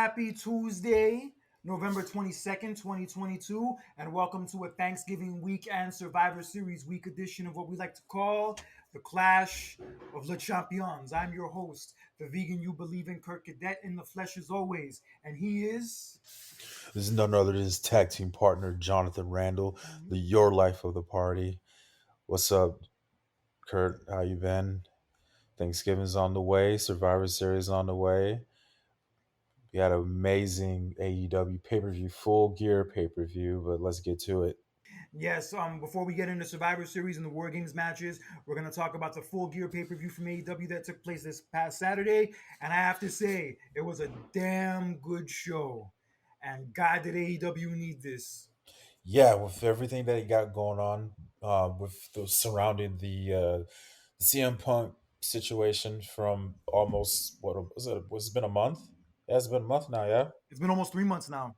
Happy Tuesday, November 22nd, 2022, and welcome to a Thanksgiving week and Survivor Series week edition of what we like to call the Clash of Le Champions. I'm your host, the vegan you believe in, Kirk Cadet, in the flesh as always, and he is. This is none other than his tag team partner, Jonathan Randall, the your life of the party. What's up, Kurt? How you been? Thanksgiving's on the way. Survivor Series on the way. We had an amazing AEW pay-per-view, full gear pay-per-view, but let's get to it. Yes, before we get into Survivor Series and the War Games matches, we're going to talk about the Full Gear pay-per-view from AEW that took place this past Saturday. And I have to say, it was a damn good show. And God, did AEW need this. Yeah, with everything that he got going on, with the surrounding the CM Punk situation from almost what was it? Was it been a month? Yeah, it's been a month now. Yeah. It's been almost 3 months now.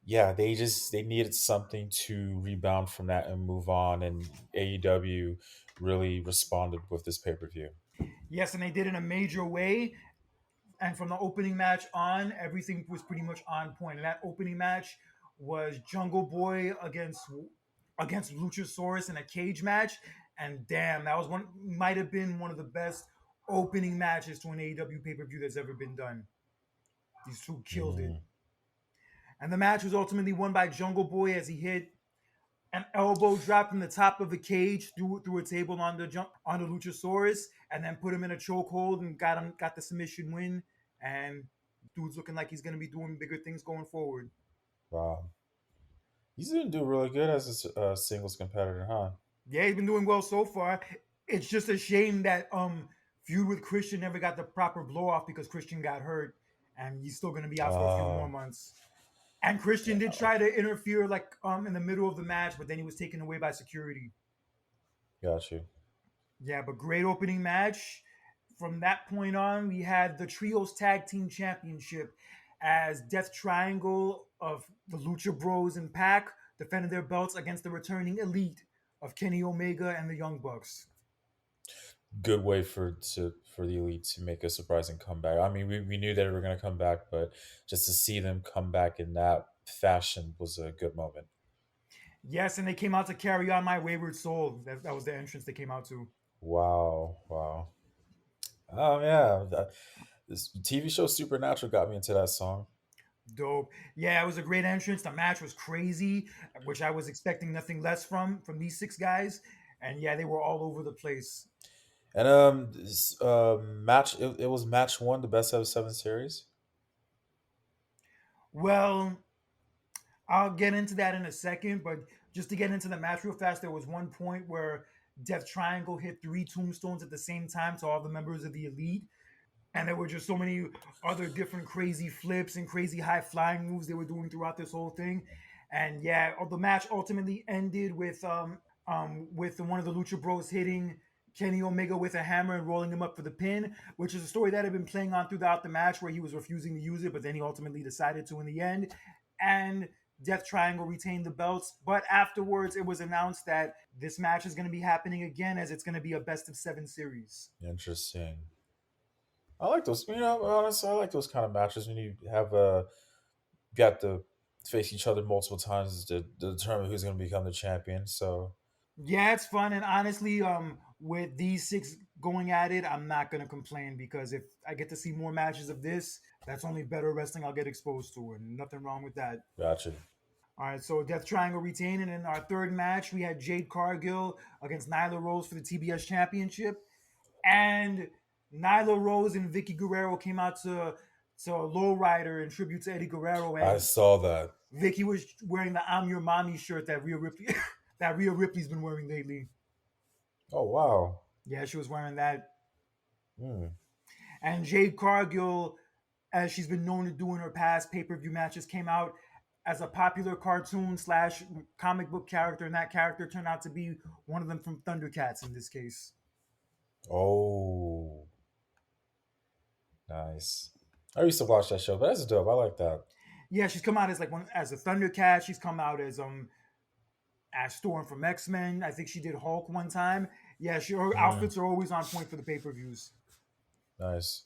Yeah, they needed something to rebound from that and move on, and AEW really responded with this pay per view. Yes, and they did it in a major way. And from the opening match on, everything was pretty much on point. And that opening match was Jungle Boy against Luchasaurus in a cage match. And damn, that was one might have been one of the best opening matches to an AEW pay-per-view that's ever been done. These two killed it. Mm. And the match was ultimately won by Jungle Boy as he hit an elbow drop from the top of the cage through a table on the Luchasaurus, and then put him in a chokehold and got the submission win. And dude's looking like he's gonna be doing bigger things going forward. Wow, he's gonna do really good as a singles competitor, huh? Yeah, he's been doing well so far. It's just a shame that feud with Christian never got the proper blow off because Christian got hurt, and he's still gonna be out for a few more Uh, months. And Christian did try to interfere like in the middle of the match, but then he was taken away by security. got you. Yeah, but great opening match. From that point on, we had the Trios Tag Team Championship as Death Triangle of the Lucha Bros and Pac defended their belts against the returning Elite of Kenny Omega and the Young Bucks. Good way for the elite to make a surprising comeback. I mean, we knew they were gonna come back, but just to see them come back in that fashion was a good moment. Yes, and they came out to Carry On My Wayward Soul. That was the entrance they came out to. Wow, wow. Yeah, this TV show Supernatural got me into that song. Dope. Yeah, it was a great entrance. The match was crazy, which I was expecting nothing less from these six guys. And yeah, they were all over the place. And this, match it was match one, the best of seven series. Well, I'll get into that in a second, but just to get into the match real fast, there was one point where Death Triangle hit three tombstones at the same time to all the members of the Elite. And there were just so many other different crazy flips and crazy high flying moves they were doing throughout this whole thing. And yeah, the match ultimately ended with one of the Lucha Bros hitting Kenny Omega with a hammer and rolling him up for the pin, which is a story that had been playing on throughout the match where he was refusing to use it, but then he ultimately decided to in the end. And Death Triangle retained the belts, but afterwards it was announced that this match is going to be happening again as it's going to be a best of seven series. Interesting. I like those. Honestly, I like those kind of matches when you have got to face each other multiple times to determine who's going to become the champion. So Yeah, it's fun, and honestly, with these six going at it, I'm not gonna complain because if I get to see more matches of this, that's only better wrestling I'll get exposed to, and nothing wrong with that. gotcha. All right, so Death Triangle retained, and in our third match, we had Jade Cargill against Nyla Rose for the TBS Championship, and Nyla Rose and Vicky Guerrero came out to Lowrider in tribute to Eddie Guerrero, I and saw that. Vicky was wearing the "I'm Your Mommy" shirt that Rhea Ripley that Rhea Ripley's been wearing lately. Oh wow. Yeah, she was wearing that. Hmm. And Jade Cargill, as she's been known to do in her past pay per view matches, came out as a popular cartoon slash comic book character, and that character turned out to be one of them from Thundercats in this case. Oh, nice. I used to watch that show, but that's dope. I like that. Yeah, she's come out as like one as a Thundercat. She's come out as Storm from X Men. I think she did Hulk one time. Yeah, her Hmm. outfits are always on point for the pay per views. Nice.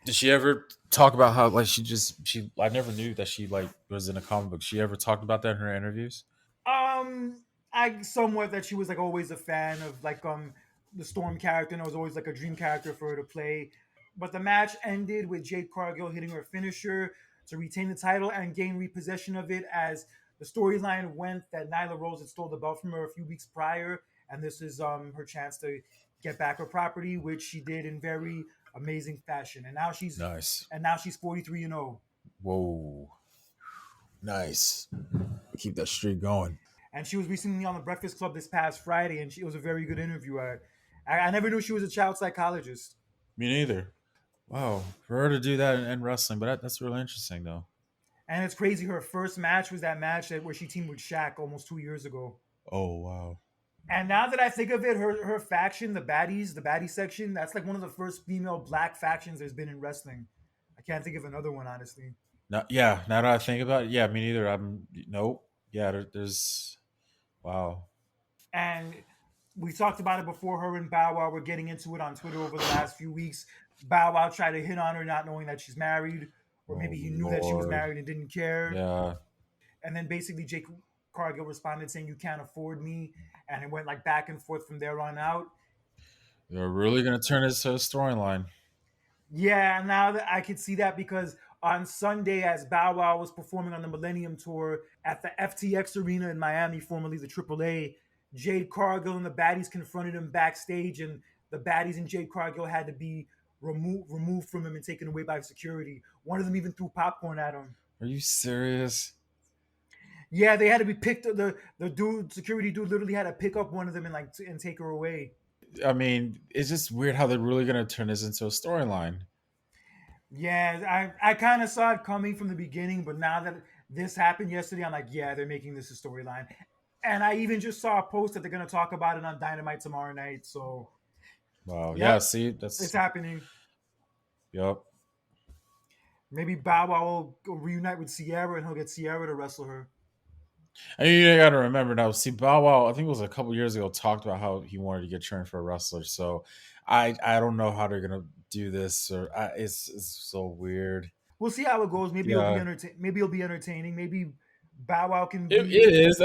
Did she ever talk about how like she? I never knew that she like was in a comic book. She ever talked about that in her interviews? Um, I somewhat that she was like always a fan of the Storm character, and it was always like a dream character for her to play. But the match ended with Jade Cargill hitting her finisher to retain the title and gain repossession of it, as the storyline went that Nyla Rose had stole the belt from her a few weeks prior, and this is her chance to get back her property, which she did in very amazing fashion. Nice. And now she's 43-0. Whoa. Nice. Keep that streak going. And she was recently on the Breakfast Club this past Friday, and it was a very good interview. I never knew she was a child psychologist, Me neither. Wow, for her to do that in wrestling, but that's really interesting though. and it's crazy. Her first match was that match where she teamed with Shaq almost 2 years ago. Oh wow. And now that I think of it, her faction, the baddie section, that's like one of the first female black factions there's been in wrestling. I can't think of another one honestly. Now, yeah. Now that I think about it, yeah, me neither. I'm nope. Yeah, there's wow. And we talked about it before. Her and Bow Wow were getting into it on Twitter over the last few weeks. Bow Wow tried to hit on her, not knowing that she's married, or Oh maybe he knew that she was Lord. married and didn't care. Yeah, And then basically Jake Cargill responded saying, "You can't afford me," and it went like back and forth from there on out. they're really gonna turn this into a storyline. Yeah, now that I could see that because on Sunday, as Bow Wow was performing on the Millennium Tour at the FTX Arena in Miami, formerly the AAA, Jade Cargill and the baddies confronted him backstage, and the baddies and Jade Cargill had to be removed from him and taken away by security. One of them even threw popcorn at him. Are you serious? Yeah, they had to be picked. The dude, security dude, literally had to pick up one of them and and take her away. I mean, it's just weird how they're really gonna turn this into a storyline. Yeah, I kind of saw it coming from the beginning, but now that this happened yesterday, I'm like, yeah, they're making this a storyline. And I even just saw a post that they're going to talk about it on Dynamite tomorrow night. So, Wow. Yeah. yep, See, it's that's happening. yep. Maybe Bow Wow will go reunite with Sierra and he'll get Sierra to wrestle her. And you got to remember now. See, Bow Wow, I think it was a couple years ago, talked about how he wanted to get trained for a wrestler. So, I don't know how they're gonna do this, or it's so weird. We'll see how it goes. Yeah, Maybe it'll be entertaining. Maybe Bow Wow can it be. is.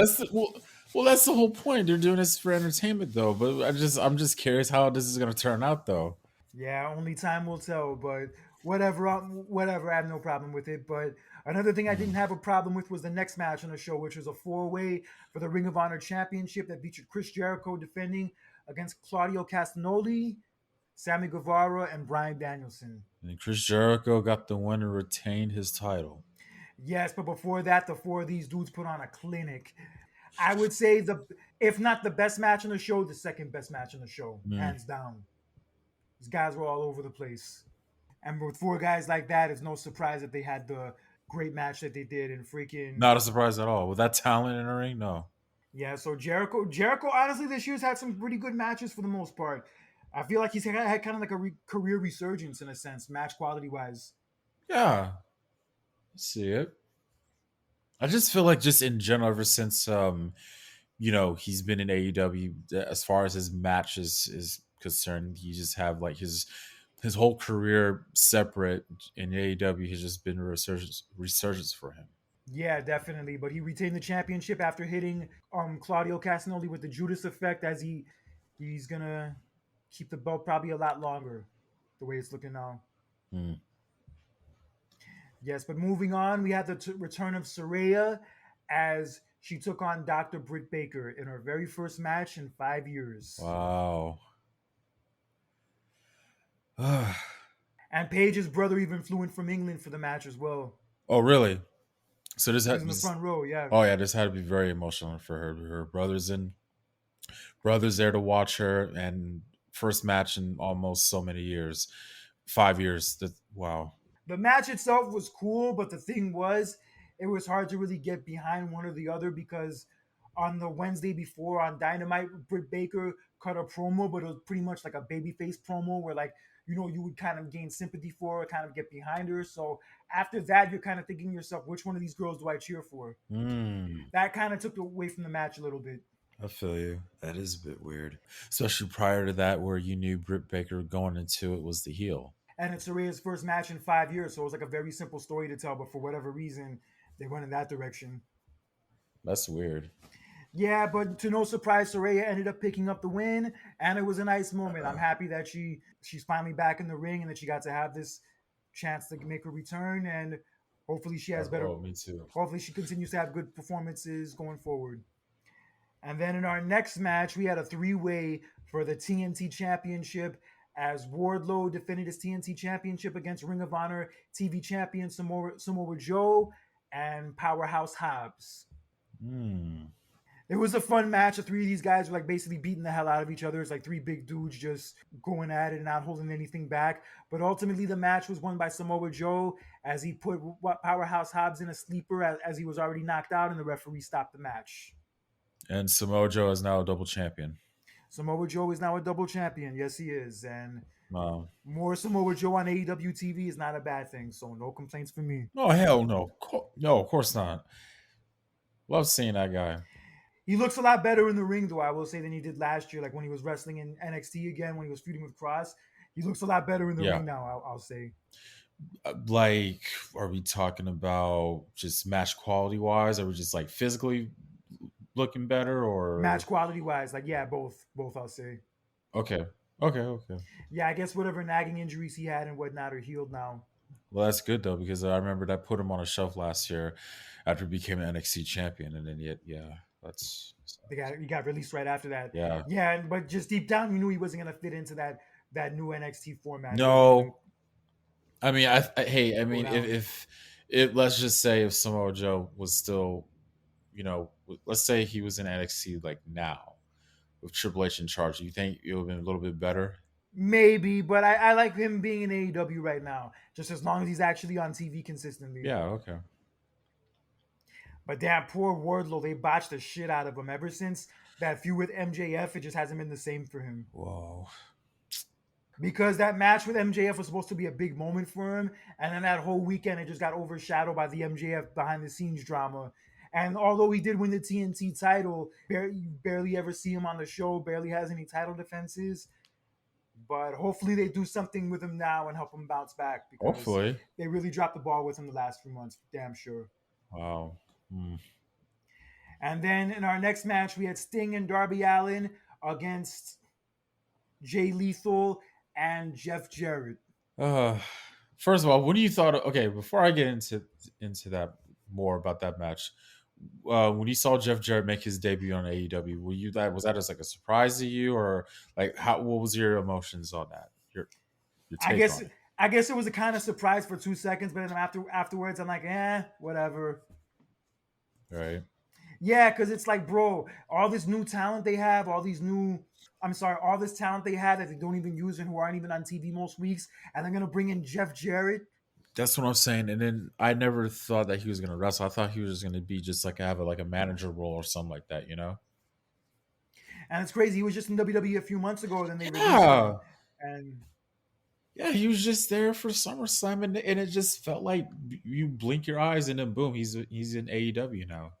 Well, that's the whole point. They're doing this for entertainment, though. But I'm just curious how this is gonna turn out, though. Yeah, only time will tell. But whatever, whatever. I have no problem with it. But another thing I didn't Mm. have a problem with was the next match on the show, which was a four-way for the Ring of Honor Championship that featured Chris Jericho defending against Claudio Castagnoli, Sammy Guevara, and Bryan Danielson. And Chris Jericho got the win and retained his title. Yes, but before that, the four of these dudes put on a clinic. I would say if not the best match on the show, the second best match on the show, Mm. hands down. These guys were all over the place. And with four guys like that, it's no surprise that they had the great match that they did. And freaking Not a surprise at all. With that talent in the ring, no. yeah, so Jericho, honestly, this year's had some pretty good matches for the most part. I feel like he's had kind of like a career resurgence in a sense, match quality wise. Yeah, I see it. I just feel like just in general, ever since he's been in AEW, as far as his matches is concerned, he just have like his whole career separate in AEW has just been a resurgence for him. Yeah, definitely. But he retained the championship after hitting Claudio Castagnoli with the Judas effect, as he's gonna keep the belt probably a lot longer, the way it's looking now. Mm. Yes, but moving on, we had the return of Saraya as she took on Dr. Britt Baker in her very first match in 5 years. Wow. And Paige's brother even flew in from England for the match as well. Oh, really? So He was in the front row, yeah. oh yeah, this had to be very emotional for her. Her brothers there to watch her, and first match in almost so many years, 5 years. That wow. The match itself was cool, but the thing was, it was hard to really get behind one or the other because on the Wednesday before on Dynamite, Britt Baker cut a promo, but it was pretty much like a babyface promo where you would kind of gain sympathy for her, kind of get behind her. So after that, you're kind of thinking to yourself, which one of these girls do I cheer for? Mm. That kind of took away from the match a little bit. I feel you. That is a bit weird, especially prior to that, where you knew Britt Baker going into it was the heel. and it's Soraya's first match in 5 years. So it was like a very simple story to tell, but for whatever reason, they went in that direction. That's weird. Yeah, but to no surprise, Soraya ended up picking up the win, and it was a nice moment. I'm happy that she's finally back in the ring and that she got to have this chance to make a return, and hopefully she has better. Oh, me too. Hopefully she continues to have good performances going forward. And then in our next match, we had a three-way for the TNT Championship as Wardlow defended his TNT Championship against Ring of Honor TV Champion Samoa Joe and Powerhouse Hobbs. Hmm. It was a fun match. The three of these guys were like basically beating the hell out of each other. It's like three big dudes just going at it and not holding anything back. But ultimately, the match was won by Samoa Joe as he put Powerhouse Hobbs in a sleeper as he was already knocked out, and the referee stopped the match. And Samoa Joe is now a double champion. Samoa Joe is now a double champion. Yes, he is. And Wow. more Samoa Joe on AEW TV is not a bad thing. So no complaints for me. Oh hell no, no, of course not. Love seeing that guy. He looks a lot better in the ring, though, I will say, than he did last year. Like when he was wrestling in NXT again, when he was feuding with Cross. He looks a lot better in the Yeah. ring now, I'll say. Like, are we talking about just match quality wise? Are we just like physically looking better, Match or quality wise, like, yeah, both, I'll say. okay, okay. Yeah, I guess whatever nagging injuries he had and whatnot are healed now. Well, that's good though because I remember that put him on a shelf last year after he became an NXT champion, and then yet, yeah, that's He got released right after that. yeah. Yeah, but just deep down, you knew he wasn't gonna fit into that new NXT format. He wasn't gonna No, I mean, hey, I go mean, down. if let's just say if Samoa Joe was still, let's say he was in NXT like now with Triple H in charge, do you think it would have been a little bit better? Maybe, but I like him being in AEW right now, just as long as he's actually on TV consistently. Yeah, okay. But damn, poor Wardlow, they botched the shit out of him. Ever since that feud with MJF, it just hasn't been the same for him. Whoa. Because that match with MJF was supposed to be a big moment for him, and then that whole weekend it just got overshadowed by the MJF behind the scenes drama. And although he did win the TNT title, you barely ever see him on the show, barely has any title defenses. But hopefully they do something with him now and help him bounce back because Hopefully. they really dropped the ball with him the last few months, damn sure. Wow. Hmm. And then in our next match, we had Sting and Darby Allin against Jay Lethal and Jeff Jarrett. Uh, First of all, what do you thought? Okay, before I get into that more about that match, when you saw Jeff Jarrett make his debut on AEW, were you that was that just like a surprise to you, or like how? What was your emotions on that? Your I take guess on it, I guess it was a kind of surprise for 2 seconds, but then afterwards I'm like, whatever. right? Yeah, because it's like, bro, all this new talent they have, all this talent they have that they don't even use and who aren't even on TV most weeks, and they're gonna bring in Jeff Jarrett. That's what I'm saying. And then I never thought that he was going to wrestle. I thought he was just going to be just like have like a manager role or something like that. You know? And it's crazy. He was just in WWE a few months ago, then they released him. Yeah. And Yeah, he was just there for SummerSlam, and it just felt like you blink your eyes and then boom, he's in AEW now.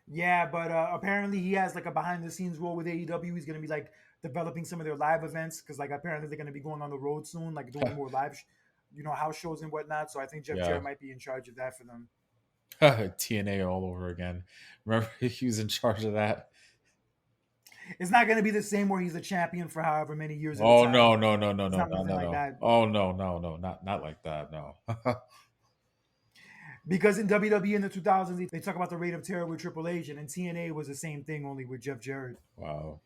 yeah, but apparently he has like a behind the scenes role with AEW. He's gonna be like developing some of their live events because like apparently they're gonna be going on the road soon, like doing more house shows and whatnot. So I think Jeff Yeah, Jarrett might be in charge of that for them. TNA all over again. Remember he was in charge of that. It's not gonna be the same where he's a champion for however many years at a Oh time. It's no, not no, nothing no, like no. that. Oh no, not like that. No. Because in WWE in the 2000s, they talk about the rate of terror with Triple H, and in TNA was the same thing, only with Jeff Jarrett. Wow.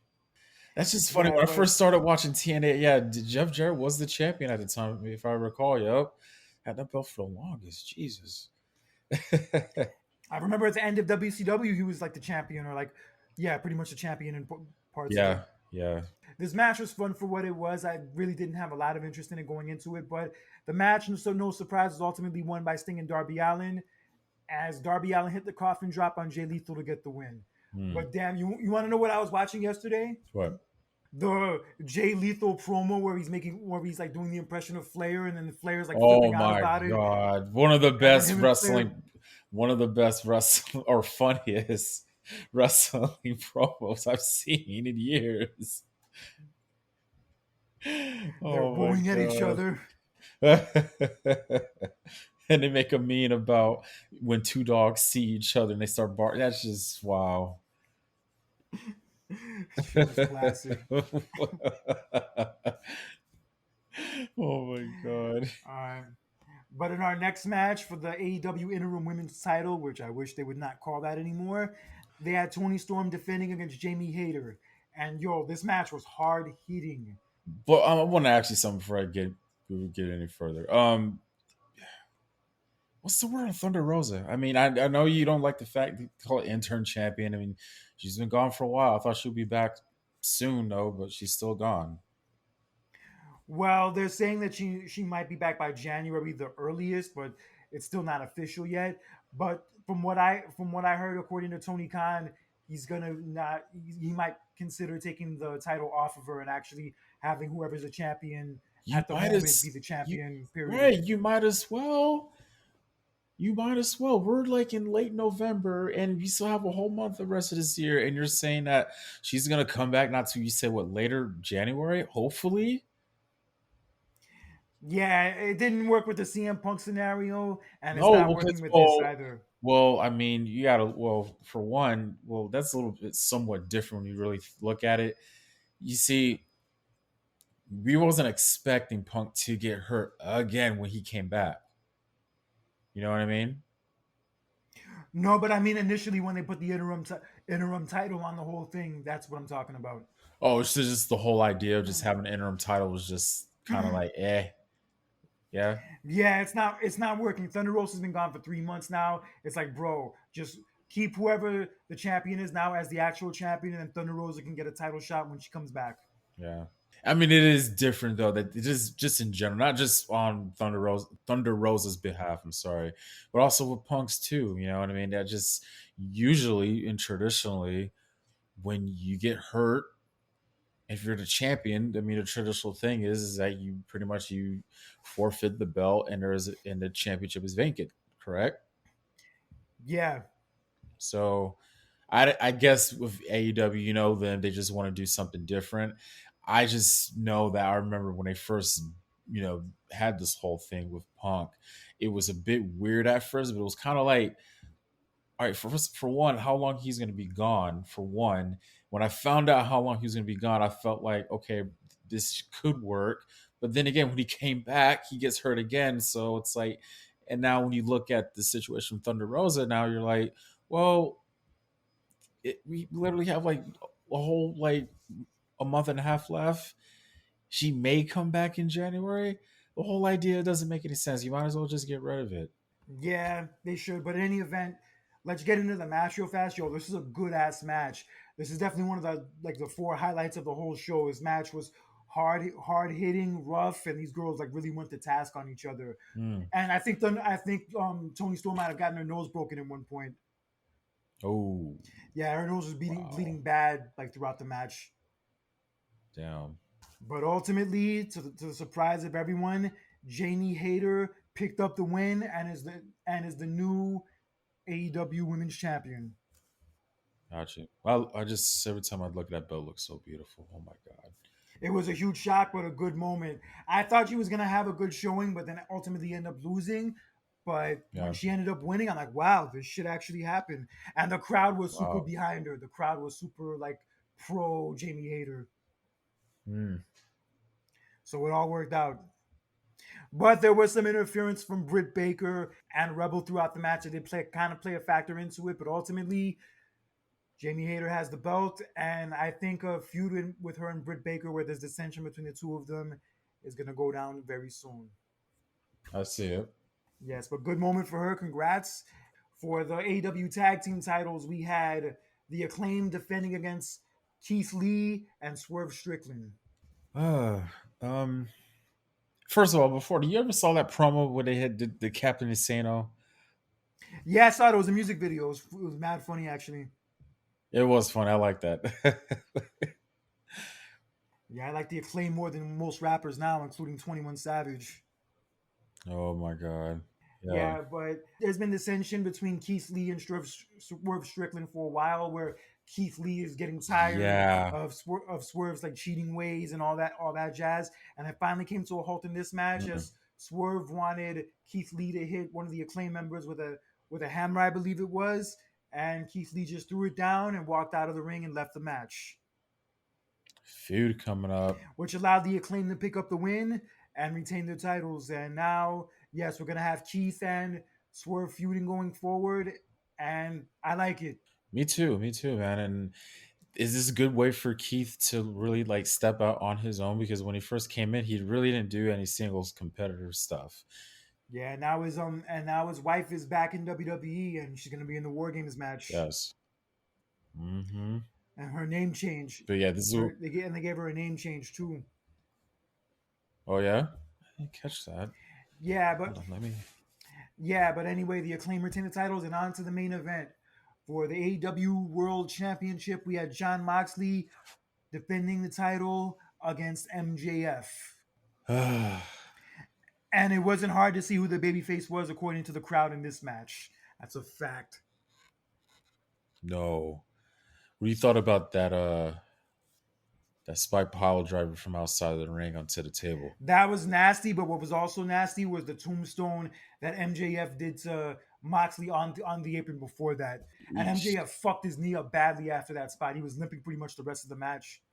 That's just funny. Yeah, When I but first started watching TNA, yeah, Jeff Jarrett was the champion at the time, if I recall. Yep, had that belt for the longest. Jesus. I remember at the end of WCW, he was like the champion, or like, yeah, pretty much the champion in parts of it. Yeah, yeah. This match was fun for what it was. I really didn't have a lot of interest in it going into it, but the match, so no surprise, was ultimately won by Sting and Darby Allin, as Darby Allin hit the coffin drop on Jay Lethal to get the win. Hmm. But damn, you want to know what I was watching yesterday? What? The Jay Lethal promo where he's like doing the impression of Flair, and then Flair's like Oh flipping out my about it, god! and then him and Flair. One of the best wrestling or funniest wrestling promos I've seen in years. They're Oh my booing at each god. other. And they make a meme about when two dogs see each other and they start barking. That's just wow. Shit was classic. Oh my god. Um, but in our next match for the AEW Interim Women's title, which I wish they would not call that anymore, they had Tony Storm defending against Jamie Hayter. And yo, this match was hard hitting. But I want to ask you something before I get any further. What's the word on Thunder Rosa? I mean, I know you don't like the fact they call it intern champion. I mean, she's been gone for a while. I thought she'd be back soon though, but she's still gone. Well, they're saying that she might be back by January the earliest, but it's still not official yet. But from what I heard, according to Tony Khan, he's gonna not he might consider taking the title off of her and actually having whoever's the champion You at the might moment be as the you champion. Period. right. You might as well. You might as well. We're like in late November, and we still have a whole month the rest of this year. And you're saying that she's gonna come back not to you said what later January, hopefully. Yeah, it didn't work with the CM Punk scenario, and it's not No, working because with this either. I mean, you gotta for one, that's a little bit somewhat different when you really look at it. You see, we wasn't expecting Punk to get hurt again when he came back. You know what I mean? No, but I mean initially when they put the interim title on the whole thing, that's what I'm talking about. Oh, it's just the whole idea of just having an interim title was just kind of like, yeah, Yeah, it's not working. Thunder Rosa's been gone for 3 months now. It's like, bro, just keep whoever the champion is now as the actual champion, and then Thunder Rosa can get a title shot when she comes back. yeah. I mean, it is different though. That it is just in general, not just on Thunder Rosa's behalf. I'm sorry, but also with Punk's too. You know what I mean? That just usually and traditionally, when you get hurt, if you're the champion, I mean, the traditional thing is that you pretty much you forfeit the belt, and the championship is vacant. Correct? Yeah, So I guess with AEW, then they just want to do something different. I just know that I remember when they first, had this whole thing with Punk. It was a bit weird at first, but it was kind of like, all right, for one, how long he's going to be gone. For one, when I found out how long he was going to be gone, I felt like, okay, this could work. But then again, when he came back, he gets hurt again. So it's like, and now when you look at the situation with Thunder Rosa, now you're like, well, we literally have like a whole like a month and a half left. She may come back in January. The whole idea doesn't make any sense. You might as well just get rid of it. yeah, they should. But in any event, let's get into the match real fast. Yo, this is a good ass match. This is definitely one of the four highlights of the whole show. This match was hard hitting, rough, and these girls like really went to task on each other. Mm. And I think Tony Storm might have gotten her nose broken at one point. Oh, Yeah, her nose was wow. bleeding bad like throughout the match. Damn. But ultimately, to the surprise of everyone, Jamie Hayter picked up the win and is the new AEW Women's Champion. Gotcha. Well, I just every time I look at that belt, it looks so beautiful. Oh my god. It was a huge shock, but a good moment. I thought she was gonna have a good showing, but then ultimately ended up losing. But when Yeah. she ended up winning, I'm like, wow, this shit actually happened. And the crowd was super Wow. behind her. The crowd was super like pro Jamie Hayter. Mm. So it all worked out. But there was some interference from Britt Baker and Rebel throughout the match. It did play a factor into it, but ultimately Jamie Hayter has the belt, and I think a feud with her and Britt Baker, where there's dissension between the two of them, is gonna go down very soon. I see it. Yes, but good moment for her. Congrats. For the AW Tag Team titles, we had the Acclaim defending against Keith Lee and Swerve Strickland. Um. First of all, before you ever saw that promo where they had the Captain Insano? Yeah, I saw it. It was a music video. It was mad funny, actually. It was fun. I like that. Yeah, I like the Acclaim more than most rappers now, including 21 Savage. Oh my god. Yeah. Yeah, but there's been dissension between Keith Lee and Swerve Strickland for a while, where Keith Lee is getting tired Yeah. of Swerve's like cheating ways and all that jazz. And it finally came to a halt in this match Mm-mm. as Swerve wanted Keith Lee to hit one of the Acclaim members with a hammer, I believe it was, and Keith Lee just threw it down and walked out of the ring and left the match, Feud coming up. which allowed the Acclaim to pick up the win and retain their titles. And now, yes, we're gonna have Keith and Swerve feuding going forward, and I like it. Me too. Me too, man. And is this a good way for Keith to really like step out on his own? Because when he first came in, he really didn't do any singles competitive stuff. Yeah, now his wife is back in WWE and she's gonna be in the War Games match. Yes. Hmm. And her name change. But yeah, this is. They gave her a name change too. Oh yeah, I didn't catch that. Yeah, Hold but on, let me. anyway, the Acclaim retain the titles and on to the main event. For the AEW World Championship, we had John Moxley defending the title against MJF. And it wasn't hard to see who the babyface was according to the crowd in this match. That's a fact. No. What do you thought about that? That spike pile driver from outside of the ring onto the table. That was nasty, but what was also nasty was the tombstone that MJF did to Moxley on the apron before that. And Eesh. MJF fucked his knee up badly after that spot. He was limping pretty much the rest of the match.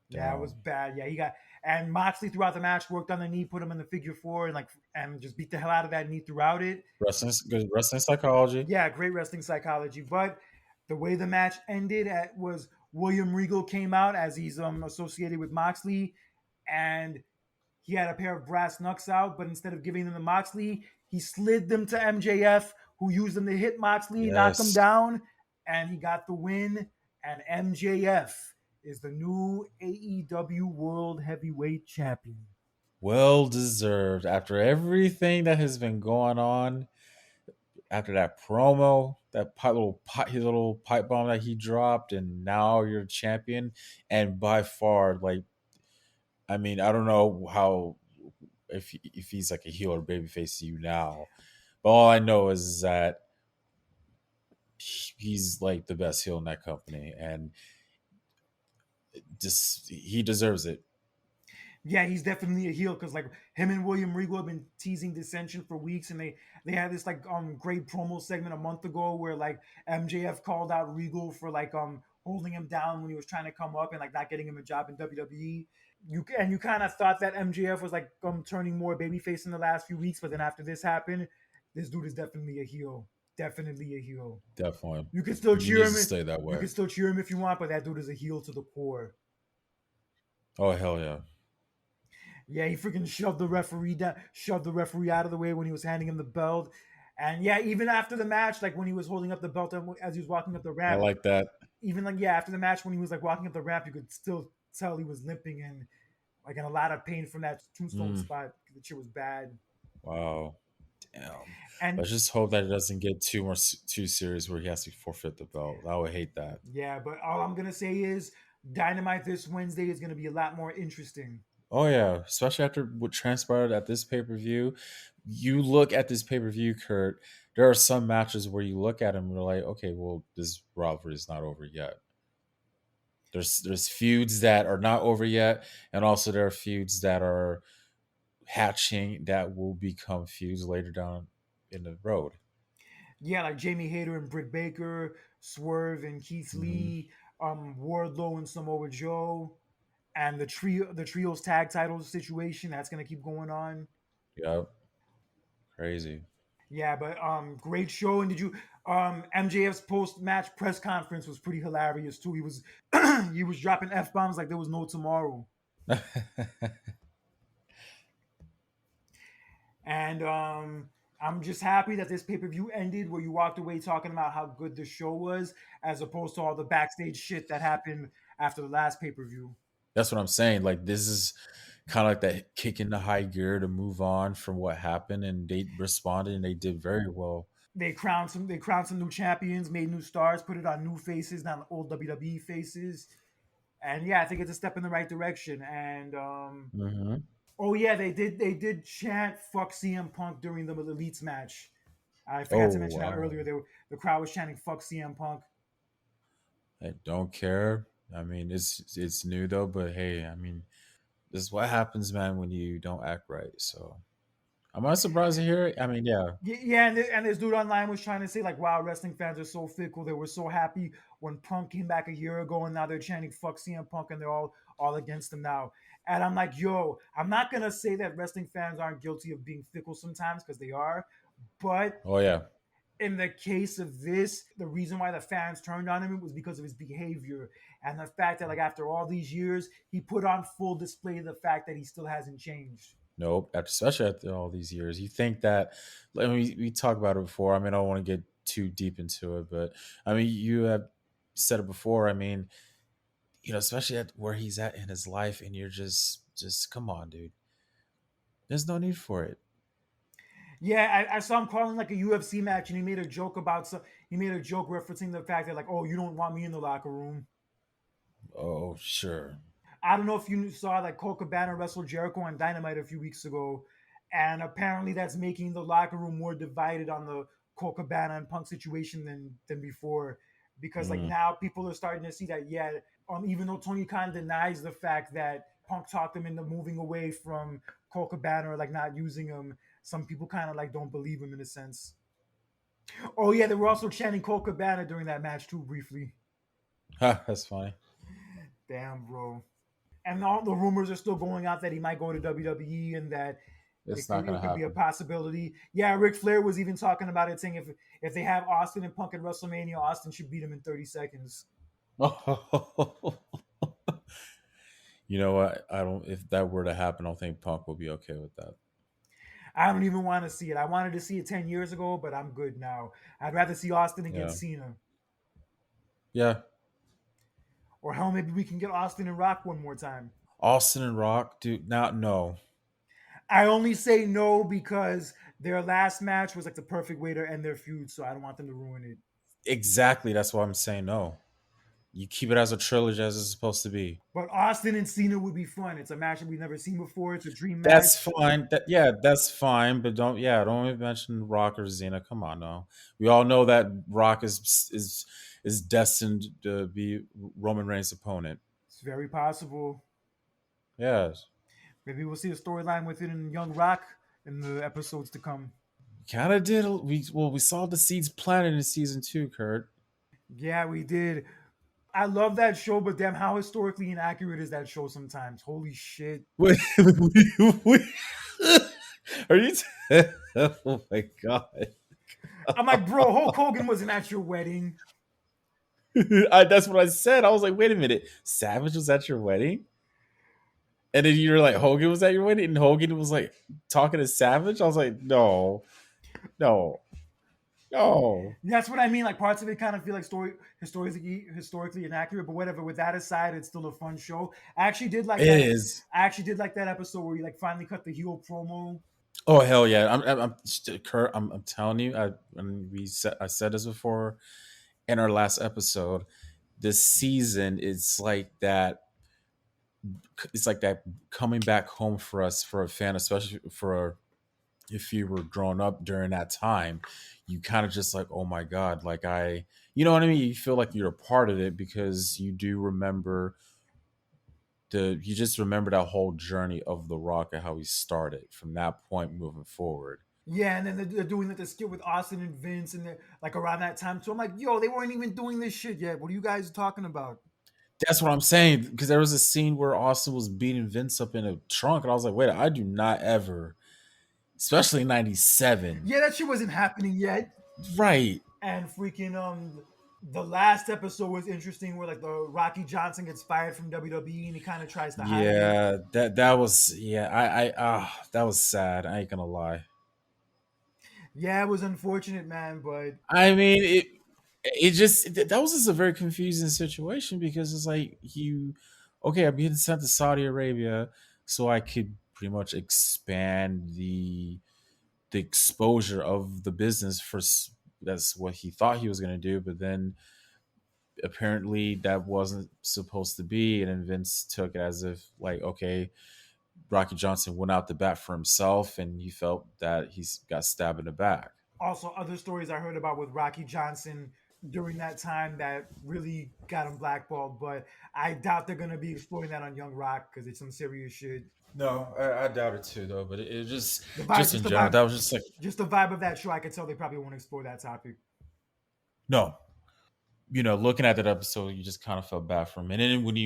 Yeah, it was Damn. bad. Yeah, he got and Moxley throughout the match worked on the knee, put him in the figure four, and just beat the hell out of that knee throughout it. Good wrestling psychology. Yeah, great wrestling psychology. But the way the match ended was William Regal came out as he's associated with Moxley, and he had a pair of brass knucks out, but instead of giving them to Moxley, he slid them to MJF, who used them to hit Moxley, knocked him Yes. down, and he got the win. And MJF is the new AEW World Heavyweight Champion. Well deserved after everything that has been going on. After that promo, that his little pipe bomb that he dropped, and now you're champion. And by far, like, I mean, I don't know how if he's like a heel or babyface to you now, but all I know is that he's like the best heel in that company, and just he deserves it. Yeah, he's definitely a heel because like him and William Regal have been teasing dissension for weeks, and they had this like great promo segment a month ago where like MJF called out Regal for like holding him down when he was trying to come up and like not getting him a job in WWE. You kind of thought that MJF was like turning more babyface in the last few weeks, but then after this happened, this dude is definitely a heel. Definitely a heel. Definitely, You can still he cheer needs to him. stay that You way. can still cheer him if you want, but that dude is a heel to the core. Oh hell yeah! Yeah, he freaking shoved the referee out of the way when he was handing him the belt. And yeah, even after the match, like when he was holding up the belt as he was walking up the I ramp, like that. even like yeah, after the match when he was like walking up the ramp, you could still tell he was limping and like in a lot of pain from that tombstone Mm, spot. The shit was bad. wow, damn. And Let's just hope that it doesn't get too serious where he has to forfeit the belt. I would hate that. yeah, but all I'm gonna say is Dynamite this Wednesday is gonna be a lot more interesting. Oh yeah, especially after what transpired at this pay per view. You look at this pay per view, Kurt. There are some matches where you look at them and you're like, okay, well, this rivalry is not over yet. There's feuds that are not over yet, and also there are feuds that are hatching that will become feuds later down in the road. Yeah, like Jamie Hayter and Britt Baker, Swerve and Keith Hmm. Lee, Wardlow and Samoa Joe, and the trios tag titles situation that's gonna keep going on. Yep, crazy. Yeah, but great show. And did you MJF's post match press conference was pretty hilarious too. He was he was dropping f bombs like there was no tomorrow. And I'm just happy that this pay per view ended where you walked away talking about how good the show was, as opposed to all the backstage shit that happened after the last pay per view. That's what I'm saying. Like this is kind of like that kick into high gear to move on from what happened, and they responded and they did very well. They crowned some new champions, made new stars, put it on new faces, not old WWE faces. And yeah, I think it's a step in the right direction. And Hmm. oh yeah, they did chant "fuck CM Punk" during the Elites match. I forgot Oh to mention that wow, earlier. The crowd was chanting "fuck CM Punk." I don't care. I mean, it's new though, but hey, I mean, this is what happens, man, when you don't act right. So am I surprised to hear it? I mean, yeah. Yeah, and this dude online was trying to say like, "Wow, wrestling fans are so fickle. They were so happy when Punk came back a year ago, and now they're chanting fuck CM Punk, and they're all against him now." And I'm like, "Yo, I'm not gonna say that wrestling fans aren't guilty of being fickle sometimes because they are, but Oh yeah. in the case of this, the reason why the fans turned on him was because of his behavior and the fact that like after all these years, he put on full display the fact that he still hasn't changed." Nope. After, especially after all these years, you think that. I mean, we talked about it before. I mean, I don't want to get too deep into it, but I mean, you have said it before. I mean, especially at where he's at in his life, and you're just come on, dude. There's no need for it. Yeah, I saw him calling like a UFC match, and he made a joke about some. He made a joke referencing the fact that like, "Oh, you don't want me in the locker room." Oh, sure. I don't know if you saw that Cole Cabana wrestled Jericho on Dynamite a few weeks ago, and apparently that's making the locker room more divided on the Cole Cabana and Punk situation than before, because like Mm. now people are starting to see that yeah, even though Tony Khan denies the fact that Punk talked him into moving away from Cole Cabana or like not using him, some people kind of like don't believe him in a sense. Oh yeah, they were also chanting Cole Cabana during that match too briefly. Ha, that's funny. Damn, bro. And all the rumors are still going out that he might go to WWE and that It's not it gonna could be a happen. possibility. Yeah, Ric Flair was even talking about it, saying if they have Austin and Punk at WrestleMania, Austin should beat him in 30 seconds. You know what? I don't. If that were to happen, I don't think Punk will be okay with that. I don't even want to see it. I wanted to see it 10 years ago, but I'm good now. I'd rather see Austin Yeah. against Cena. Yeah. Or hell, maybe we can get Austin and Rock one more time. Austin and Rock, dude. Now, no. I only say no because their last match was like the perfect way to end their feud, so I don't want them to ruin it. Exactly. That's why I'm saying no. You keep it as a trilogy as it's supposed to be. But Austin and Cena would be fun. It's a match that we've never seen before. It's a dream That's match. fine. That's fine. But don't even mention Rock or Xena. Come on, no. We all know that Rock is destined to be Roman Reigns' opponent. It's very possible. Yes, Maybe we'll see a storyline within Young Rock in the episodes to come. kind of did. We saw the seeds planted in season two, Kurt. Yeah, we did. I love that show, but damn, how historically inaccurate is that show sometimes? Holy shit. Wait, are you? Oh my god! I'm like, bro, Hulk Hogan wasn't at your wedding. That's what I said. I was like, wait a minute, Savage was at your wedding, and then you were like, Hogan was at your wedding, and Hogan was like talking to Savage. I was like, no, no, no. That's what I mean. Like parts of it kind of feel like historically inaccurate, but whatever. With that aside, it's still a fun show. I actually did like It that. is. I actually did like that episode where you like finally cut the heel promo. Oh hell yeah! Kurt. I'm telling you. I said this before in our last episode. This season, it's like that coming back home for us for a fan, especially for if you were growing up during that time. You kind of just like, oh my god, like you know what I mean. You feel like you're a part of it because you do remember you just remember that whole journey of The Rock and how he started from that point moving forward. Yeah, and then they're doing like the skit with Austin and Vince, and they're like around that time. So I'm like, yo, they weren't even doing this shit yet. What are you guys talking about? That's what I'm saying because there was a scene where Austin was beating Vince up in a trunk, and I was like, wait, I do not ever, especially '97, Yeah, that shit wasn't happening yet. right? And freaking the last episode was interesting where like the Rocky Johnson gets fired from WWE and he kind of tries to hide it. Yeah, that was yeah. That was sad. I ain't gonna lie. Yeah, it was unfortunate, man, but I mean, that was just a very confusing situation because it's like okay, I'm being sent to Saudi Arabia so I could pretty much expand the exposure of the business that's what he thought he was going to do, but then apparently that wasn't supposed to be, and then Vince took it as if like, okay, Rocky Johnson went out the bat for himself and he felt that he's got stabbed in the back. also other stories I heard about with Rocky Johnson during that time that really got him blackballed. But I doubt they're gonna be exploring that on Young Rock because it's some serious shit. No, I doubt it too, though. But it The vibe, just just in the general, vibe, that was just like just the vibe of that show. I could tell they probably won't explore that topic. no. Looking at that episode, you just kind of felt bad for him. And then when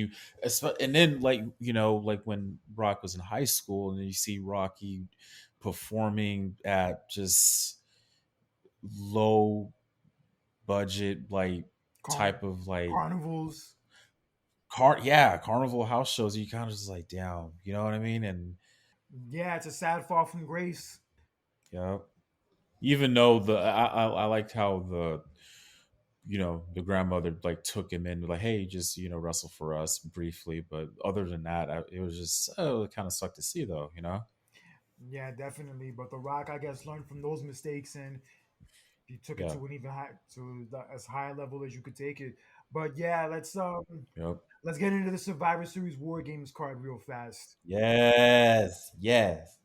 and then like like when Rock was in high school, and then you see Rocky performing at just low budget like Carn- type of like Carnivals. carnival house shows, you kind of just like down, you know what I mean? And Yeah, it's a sad fall from grace. yeah, even though I liked how the grandmother like took him in like, hey, just wrestle for us briefly, but other than that, it was just it kind of sucked to see though. Yeah, definitely. But The Rock, I guess, learned from those mistakes and he took it Yeah. to an even high, to as high a level as you could take it. But yeah, Yep. let's get into the Survivor Series War Games card real fast. Yes, yes.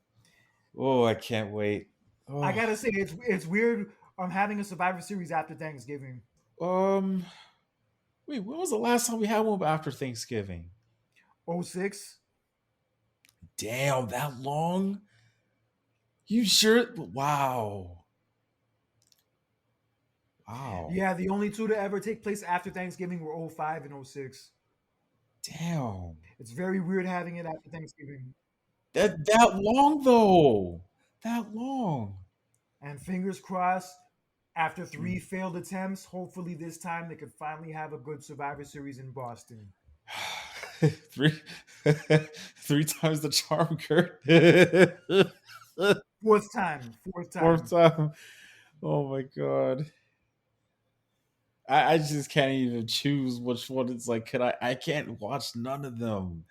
Oh, I can't wait. I Oh. gotta say, it's weird. I'm having a Survivor Series after Thanksgiving. um Wait, when was the last time we had one after Thanksgiving? '06. Damn, that long? You sure? Wow. Wow. Yeah, the only two to ever take place after Thanksgiving were '05 and '06. Damn. It's very weird having it after Thanksgiving. That long though. That long. And fingers crossed, after Mm. three failed attempts, hopefully this time they could finally have a good Survivor Series in Boston. three three times the charm, Kurt. Fourth time, fourth Fourth time. time. Oh my god. I just can't even choose which one it's like. Could I can't watch none of them.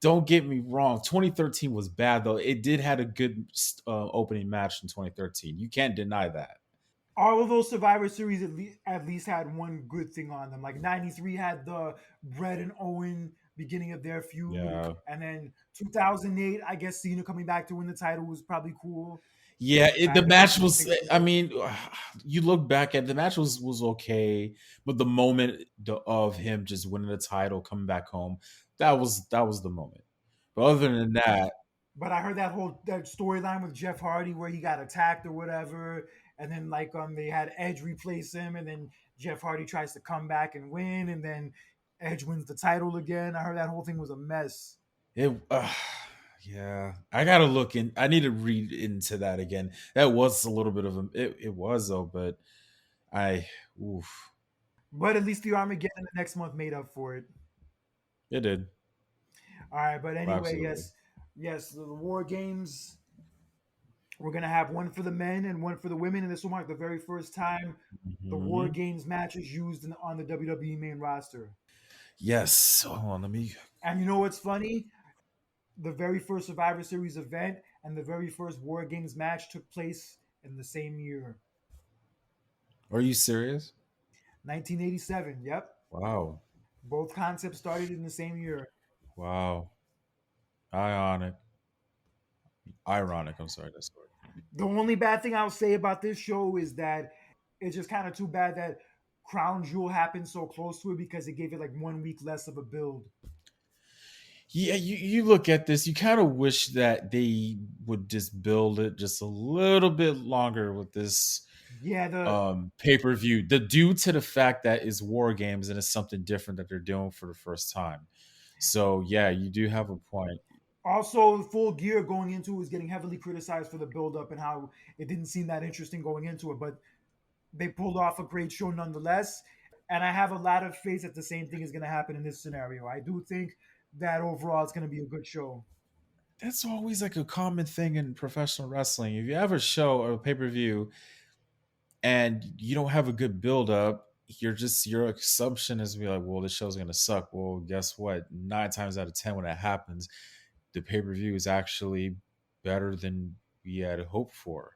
Don't get me wrong. 2013 was bad though. It did had a good opening match in 2013. You can't deny that. All of those Survivor Series at least had one good thing on them. Like '93 had the Brett and Owen beginning of their feud, Yeah. and then 2008, I guess Cena coming back to win the title was probably cool. Yeah, I the guess they match can was. take from I there. mean, you look back at the match was okay, but the moment of him just winning the title, coming back home, that was the moment. But other than that, But I heard that storyline with Jeff Hardy where he got attacked or whatever, and then they had Edge replace him, and then Jeff Hardy tries to come back and win, and then Edge wins the title again. I heard that whole thing was a mess. it. Yeah, I gotta look in. I need to read into that again. That was a little bit of a. It was though, but I. Oof. But at least the Armageddon the next month made up for it. It did. All right, but anyway, Absolutely. yes, the War Games. We're gonna have one for the men and one for the women, and this will mark the very first time the War Hmm. Games match is used on the WWE main roster. Yes. Hold on. Let me. And you know what's funny? The very first Survivor Series event and the very first War Games match took place in the same year, Are you serious? 1987. Yep, Wow. both concepts started in the same year. Wow. Ionic. Ironic. I'm sorry. That's sorry. The only bad thing I'll say about this show is that it's just kind of too bad that Crown Jewel happened so close to it because it gave it like 1 week less of a build. Yeah, you look at this, you kind of wish that they would just build it just a little bit longer with this Yeah, the pay-per-view. The due to the fact that it's war games and it's something different that they're doing for the first time. So yeah, you do have a point. also Full Gear going into it was getting heavily criticized for the build up and how it didn't seem that interesting going into it, but they pulled off a great show nonetheless. And I have a lot of faith that the same thing is going to happen in this scenario. I do think that overall it's going to be a good show. That's always like a common thing in professional wrestling. If you have a show or a pay-per-view and you don't have a good build up, your assumption is to be like, well, this show's gonna suck. Well, guess what? 9 times out of 10 when that happens, the pay-per-view is actually better than we had hoped for.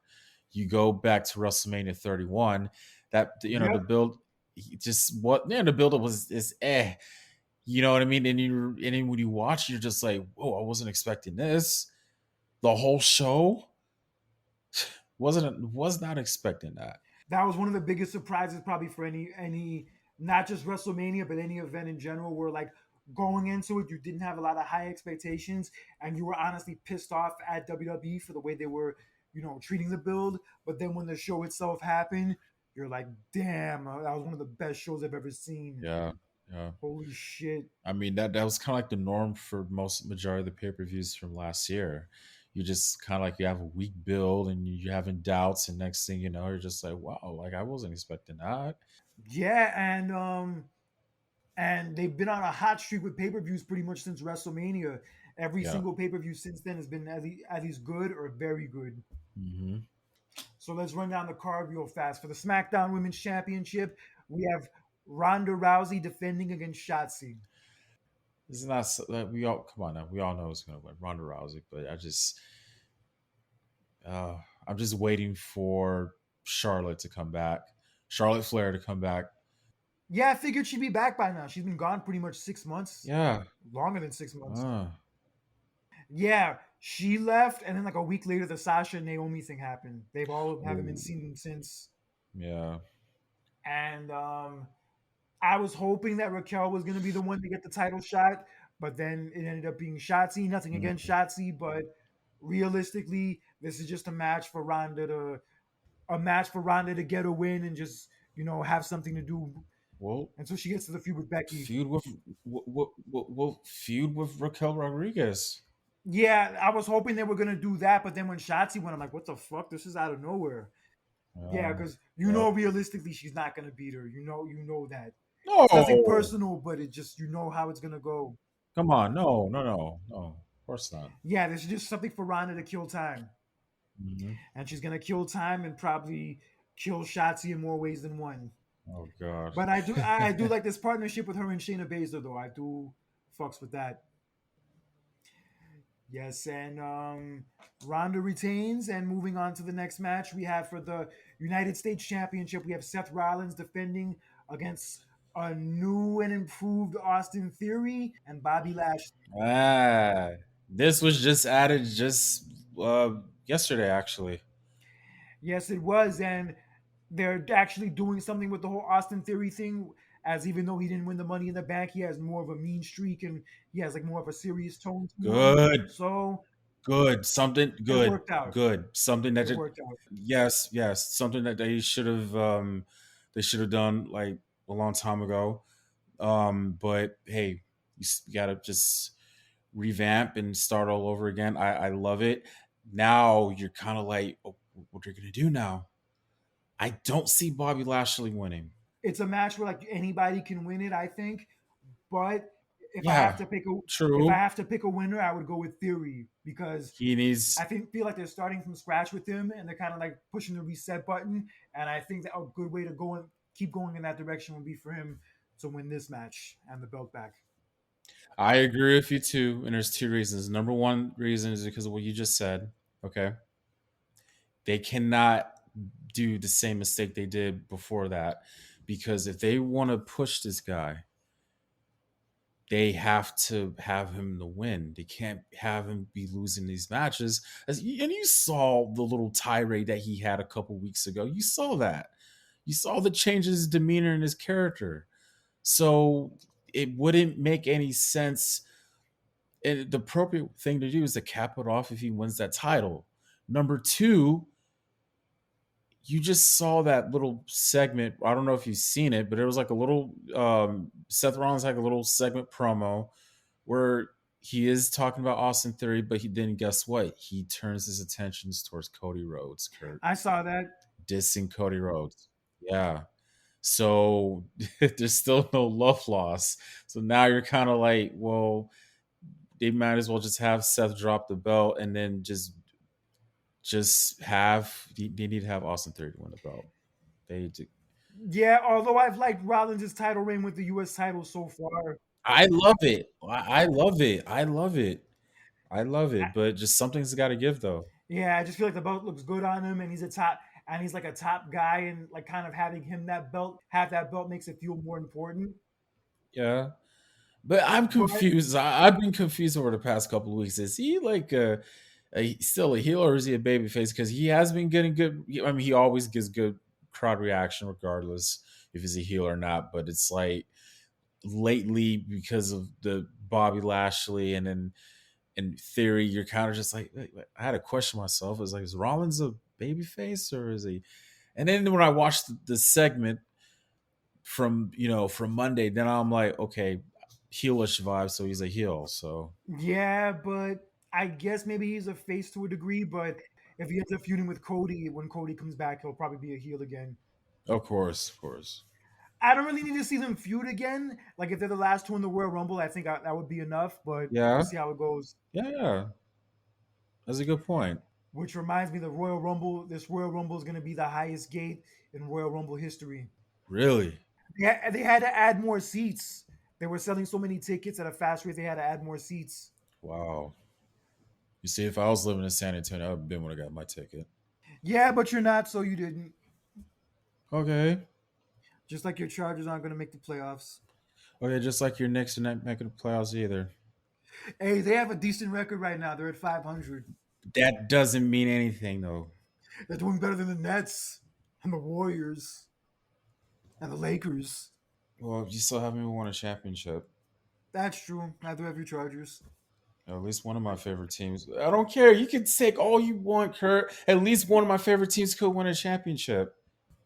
You go back to WrestleMania 31, that the Yep. build just what man, the build up was is you know what I mean? And then when you watch, you're just like, whoa, I wasn't expecting this. The whole show was not expecting that. That was one of the biggest surprises probably for any not just WrestleMania but any event in general where like going into it you didn't have a lot of high expectations and you were honestly pissed off at WWE for the way they were, treating the build, but then when the show itself happened, you're like, "Damn, that was one of the best shows I've ever seen." Yeah, yeah. Holy shit. I mean that was kind of like the norm for most majority of the pay per views from last year. You just kind of like you have a weak build and you're having doubts, and next thing you know, you're just like, wow, like I wasn't expecting that. Yeah, and they've been on a hot streak with pay-per-views pretty much since WrestleMania. Every Yeah. single pay-per-view since then has been at least good or very good. Hmm. So let's run down the card real fast. For the SmackDown Women's Championship, we have Ronda Rousey defending against Shotzi. It's not we all come on now. We all know it's gonna win Ronda Rousey, but I'm just waiting for Charlotte to come back, Charlotte Flair to come back. Yeah, I figured she'd be back by now. She's been gone pretty much 6 months, Yeah. longer than 6 months. Uh, Yeah, she left, and then like a week later, the Sasha and Naomi thing happened. They've all haven't been ooh, seen since. yeah. And I was hoping that Raquel was going to be the one to get the title shot, but then it ended up being Shotzi. Nothing against Mm. Shotzi, but realistically, this is just a match for Ronda to get a win and just have something to do Well, until she gets to the feud with Becky. feud with feud with Raquel Rodriguez. Yeah, I was hoping they were gonna do that, but then when Shotzi went, I'm like, what the fuck? This is out of nowhere. Yeah, Yeah. because Yep. realistically she's not gonna beat her. You know that. It's nothing No. personal, but it just how it's gonna go. Come on. No. No. No. No. Of course not. Yeah, this is just something for Ronda to kill time. Hmm. And she's gonna kill time and probably kill Shotzi in more ways than one. Oh God. But I do like this partnership with her and Shayna Baszler though. I do fucks with that. Yes, and Ronda retains. And moving on to the next match, we have for the United States Championship, we have Seth Rollins defending against a new and improved Austin Theory and Bobby Lashley. Ah, this was just added just yesterday, actually. Yes, it was, and they're actually doing something with the whole Austin Theory thing. As even though he didn't win the Money in the Bank, he has more of a mean streak and he has like more of a serious tone to him. Good, So good, something it good, worked out. good, something that It worked out. yes, yes, something that they should have done like a long time ago. But hey, you gotta just revamp and start all over again. I love it. Now you're kind of like, oh, what are you gonna do now? I don't see Bobby Lashley winning. It's a match where like anybody can win it, I think. But if I have Yeah, to pick a if I true. have to pick a winner, I would go with Theory because He needs. I feel like they're starting from scratch with him and they're kind of like pushing the reset button. And I think that a good way to go and keep going in that direction would be for him to win this match and the belt back. I agree with you too, and there's two reasons. Number one reason is because of what you just said. Okay, they cannot do the same mistake they did before that, because if they want to push this guy, they have to have him to win. They can't have him be losing these matches. And you saw the little tirade that he had a couple weeks ago. You saw that. You saw the changes in his demeanor and his character. So it wouldn't make any sense. And the appropriate thing to do is to cap it off if he wins that title. Number two, you just saw that little segment. I don't know if you've seen it, but it was like a little Seth Rollins had a little segment promo where he is talking about Austin Theory, but he didn't. Guess what? He turns his attentions towards Cody Rhodes, Kurt, I saw that. dissing Cody Rhodes. Yeah. So there's still no love loss. So now you're kind of like, well, they might as well just have Seth drop the belt and then just have they need to have Austin Theory to win the belt. They Yeah, although I've liked Rollins' title reign with the US title so far. I love it. I love it. I love it. I love it. But just something's got to give though. Yeah, I just feel like the belt looks good on him, and he's like a top guy, and like kind of having him have that belt makes it feel more important. Yeah. But I'm But confused. I've been confused over the past couple of weeks. Is he like still a heel or is he a baby face? Because he has been getting good. I mean, he always gets good. crowd reaction, regardless if he's a heel or not. But it's like lately because of the Bobby Lashley, and then in theory, you're kind of just like, I had to question myself. It's like, is Rollins a babyface or is he? And then when I watched the segment from from Monday, then I'm like, okay, heelish vibe, so he's a heel. So Yeah, but I guess maybe he's a face to a degree. But if he ends up feuding with Cody when Cody comes back, he'll probably be a heel again. of course, of course, I don't really need to see them feud again. Like if they're the last two in the Royal Rumble, I think that would be enough. But we'll yeah, see how it goes. yeah, yeah. That's a good point. Which reminds me, the Royal Rumble. This Royal Rumble is going to be the highest gate in Royal Rumble history. Really? They had to add more seats. They were selling so many tickets at a fast rate. They had to add more seats. Wow. You see, if I was living in San Antonio, I would have been when I got my ticket. Yeah, but you're not, so you didn't. Okay. Just like your Chargers aren't going to make the playoffs. Okay, just like your Knicks are not making the playoffs either. Hey, they have a decent record right now. They're at 500. That doesn't mean anything, though. They're doing better than the Nets and the Warriors and the Lakers. Well, you still haven't even won a championship. That's true. Neither have your Chargers. At least one of my favorite teams. I don't care. You can take all you want, Kurt. At least one of my favorite teams could win a championship.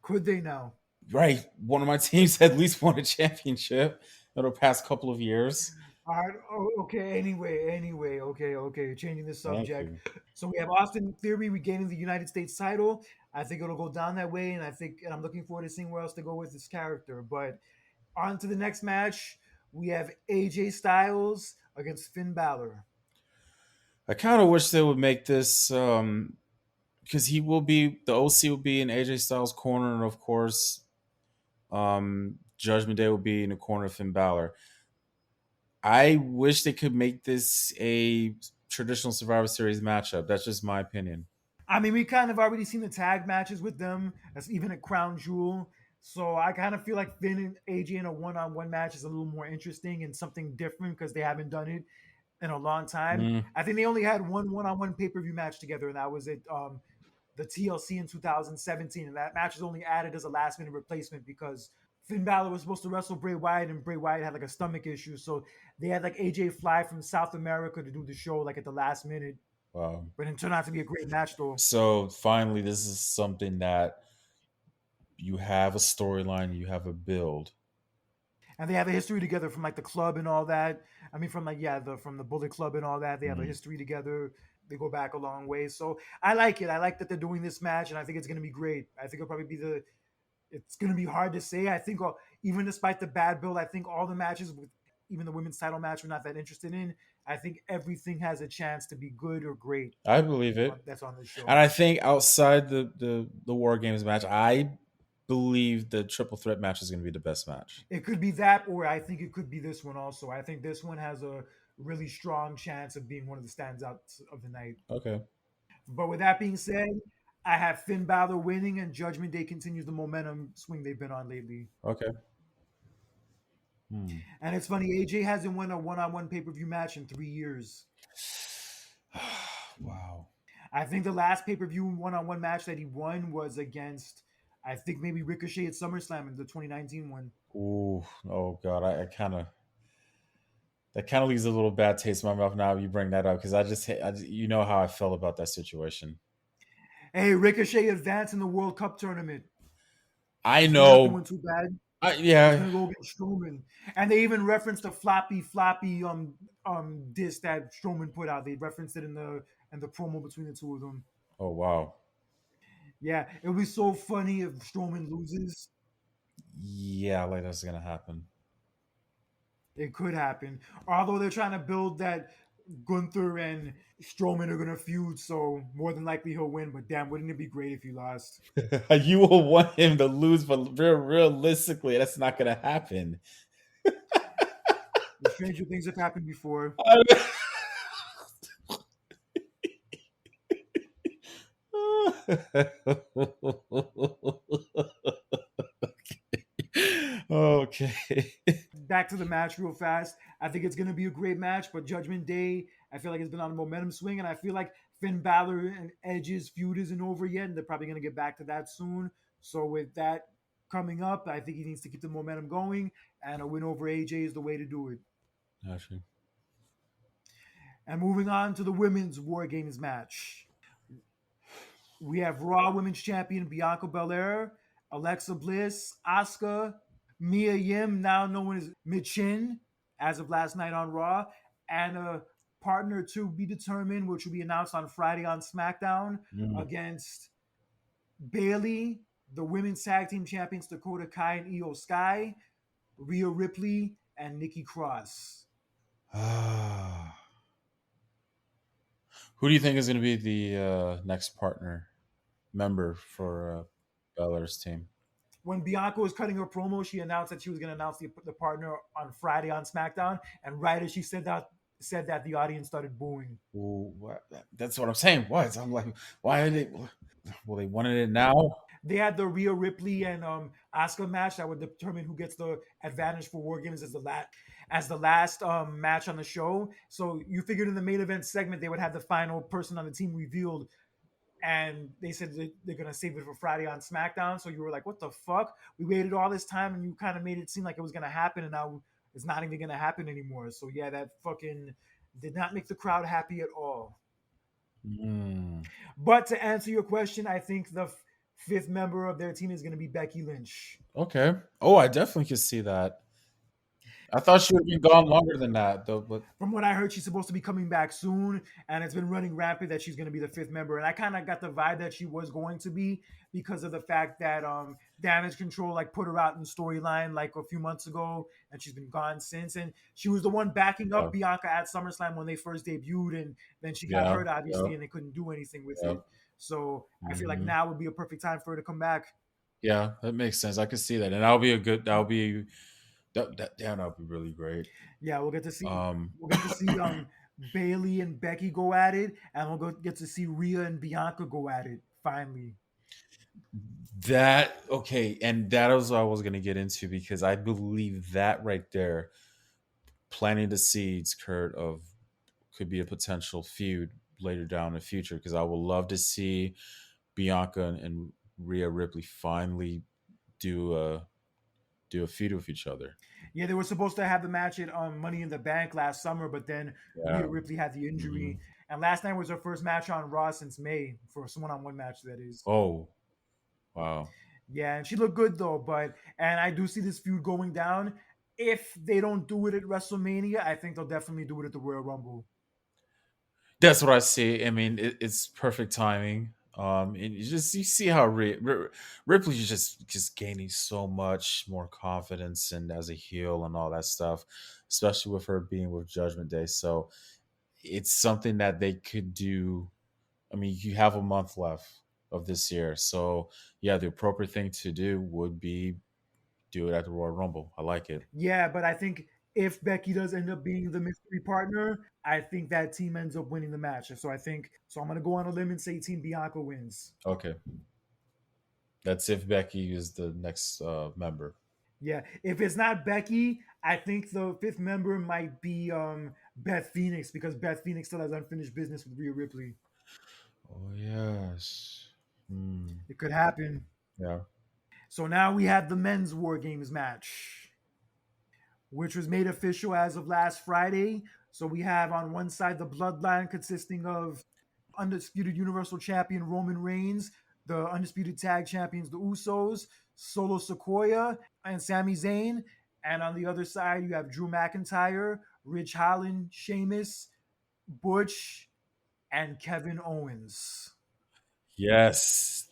Could they now? Right. One of my teams at least won a championship in the past couple of years. All right. Oh, okay. Anyway. Okay. Changing the Thank subject. you. So we have Austin Theory regaining the United States title. I think it'll go down that way, and I'm looking forward to seeing where else to go with this character. But on to the next match. We have AJ Styles against Finn Balor. I kind of wish they would make this because he will be the OC will be in AJ Styles' corner, and of course, Judgment Day will be in the corner of Finn Balor. I wish they could make this a traditional Survivor Series matchup. That's just my opinion. I mean, we kind of already seen the tag matches with them. That's even at Crown Jewel. So I kind of feel like Finn and AJ in a one-on-one match is a little more interesting and something different because they haven't done it in a long time. Mm, I think they only had one-on-one pay-per-view match together, and that was at the TLC in 2017. And that match was only added as a last-minute replacement because Finn Balor was supposed to wrestle Bray Wyatt, and Bray Wyatt had like a stomach issue. So they had like AJ fly from South America to do the show like at the last minute. wow. But it turned out to be a great match, though. So finally, this is something that you have a storyline, you have a build. And they have a history together from like the club and all that. I mean, from like from the Bullet Club and all that. They have a Mm. history together. They go back a long way. So I like it. I like that they're doing this match, and I think it's going to be great. I think it'll probably be the. It's going to be hard to say. I think even despite the bad build, I think all the matches with even the women's title match we're not that interested in. I think everything has a chance to be good or great. I believe it. That's on this And show. I think outside the War Games match, I believe the triple threat match is going to be the best match. It could be that, or I think it could be this one also. I think this one has a really strong chance of being one of the standouts of the night. Okay. But with that being said, I have Finn Balor winning, and Judgment Day continues the momentum swing they've been on lately. Okay. Hmm. And it's funny, AJ hasn't won a one-on-one pay-per-view match in 3 years. Wow. I think the last pay-per-view one-on-one match that he won was against, I think maybe Ricochet at SummerSlam in the 2019 one. Ooh. Oh God. I kind of that kind of leaves a little bad taste in my mouth now. You bring that up because you know how I felt about that situation. Hey, Ricochet advanced in the World Cup tournament. I He's not doing know. too bad. He's Yeah. gonna go against Strowman, and they even referenced the floppy disc that Strowman put out. They referenced it in the promo between the two of them. Oh wow. Yeah, it would be so funny if Strowman loses. Yeah, like that's gonna happen. It could happen. Although they're trying to build that Gunther and Strowman are gonna feud, so more than likely he'll win. But damn, wouldn't it be great if he lost? You will want him to lose, but realistically, that's not gonna happen. The stranger things have happened before. Okay. Back to the match real fast. I think it's going to be a great match, but Judgment Day, I feel like it's been on a momentum swing, and I feel like Finn Balor and Edge's feud isn't over yet, and they're probably going to get back to that soon. So with that coming up, I think he needs to keep the momentum going, and a win over AJ is the way to do it. Actually. And moving on to the women's War Games match, we have Raw Women's Champion Bianca Belair, Alexa Bliss, Asuka, Mia Yim, now known as Michin, as of last night on Raw, and a partner to be determined, which will be announced on Friday on SmackDown Mm. against Bailey, the women's tag team champions Dakota Kai and Io Sky, Rhea Ripley, and Nikki Cross. Ah. Who do you think is going to be the next partner member for Bella's team? When Bianca was cutting her promo, she announced that she was going to announce the partner on Friday on SmackDown, and right as she said that the audience started booing. Ooh, what? That's what I'm saying. What? I'm like, why are they? Well, they wanted it now. They had the Rhea Ripley and Asuka match that would determine who gets the advantage for War Games as the last match on the show. So you figured in the main event segment they would have the final person on the team revealed, and they said they're gonna save it for Friday on SmackDown. So you were like, "What the fuck? We waited all this time, and you kind of made it seem like it was gonna happen, and now it's not even gonna happen anymore." So yeah, that fucking did not make the crowd happy at all. Mm. But to answer your question, I think the fifth member of their team is gonna be Becky Lynch. Okay. Oh, I definitely could see that. I thought she would have been gone longer than that, though. But From what I heard, she's supposed to be coming back soon, and it's been running rampant that she's going to be the fifth member. And I kind of got the vibe that she was going to be because of the fact that Damage Control like put her out in storyline like a few months ago, and she's been gone since. And she was the one backing yeah, up Bianca at SummerSlam when they first debuted, and then she got yeah, hurt yeah, obviously, and they couldn't do anything with yeah. it. So I feel like Hmm. now would be a perfect time for her to come back. Yeah, that makes sense. I could see that, and that'll be a good. That'll be damn, that'll be really great. Yeah, Um, we'll get to see Bailey and Becky go at it, and get to see Rhea and Bianca go at it finally. that okay, and that was what I was gonna get into because I believe that right there, planting the seeds, Kurt, of could be a potential feud later down in the future. Because I would love to see Bianca and Rhea Ripley finally do a do a feud with each other. Yeah, they were supposed to have the match at Money in the Bank last summer, but then Rhea Yeah. Ripley had the Hmm. injury, and last night was her first match on Raw since May for a one-on-one match. That is. Oh, wow. Yeah, and she looked good though. But and I do see this feud going down. If they don't do it at WrestleMania, I think they'll definitely do it at the Royal Rumble. That's what I see. I mean, it's perfect timing. And you see how Ripley's just gaining so much more confidence and as a heel and all that stuff, especially with her being with Judgment Day. So it's something that they could do. I mean, you have a month left of this year, so yeah, the appropriate thing to do would be do it at the Royal Rumble. I like it. Yeah, but I think if Becky does end up being the mystery partner, I think that team ends up winning the match. So. I'm gonna go on a limb and say Team Bianca wins. Okay, that's if Becky is the next member. Yeah, if it's not Becky, I think the fifth member might be Beth Phoenix because Beth Phoenix still has unfinished business with Rhea Ripley. Oh yes. Hmm. It could happen. Yeah. So now we have the men's War Games match, which was made official as of last Friday. So we have on one side the bloodline consisting of undisputed Universal Champion Roman Reigns, the undisputed tag champions, the Usos, Solo Sequoia, and Sami Zayn. And on the other side, you have Drew McIntyre, Ridge Holland, Sheamus, Butch, and Kevin Owens. Yes,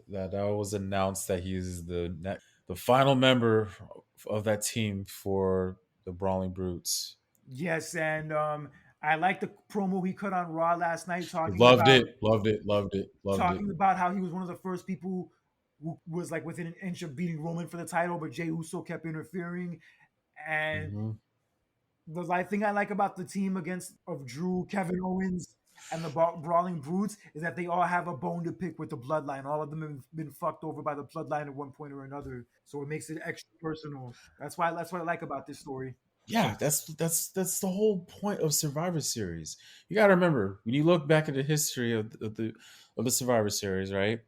that was announced that he's the final member of that team for the Brawling Brutes. Yes, and I like the promo he cut on Raw last night Loved it, loved it, loved it, loved it. talking about how he was one of the first people who was like within an inch of beating Roman for the title, but Jey Uso kept interfering. And Hmm. the thing I like about the team against of Drew, Kevin Owens, and the Brawling Brutes is that they all have a bone to pick with the bloodline. All of them have been fucked over by the bloodline at one point or another, so it makes it extra personal. That's what I like about this story. Yeah, that's the whole point of Survivor Series. You got to remember when you look back at the history of the Survivor Series, right?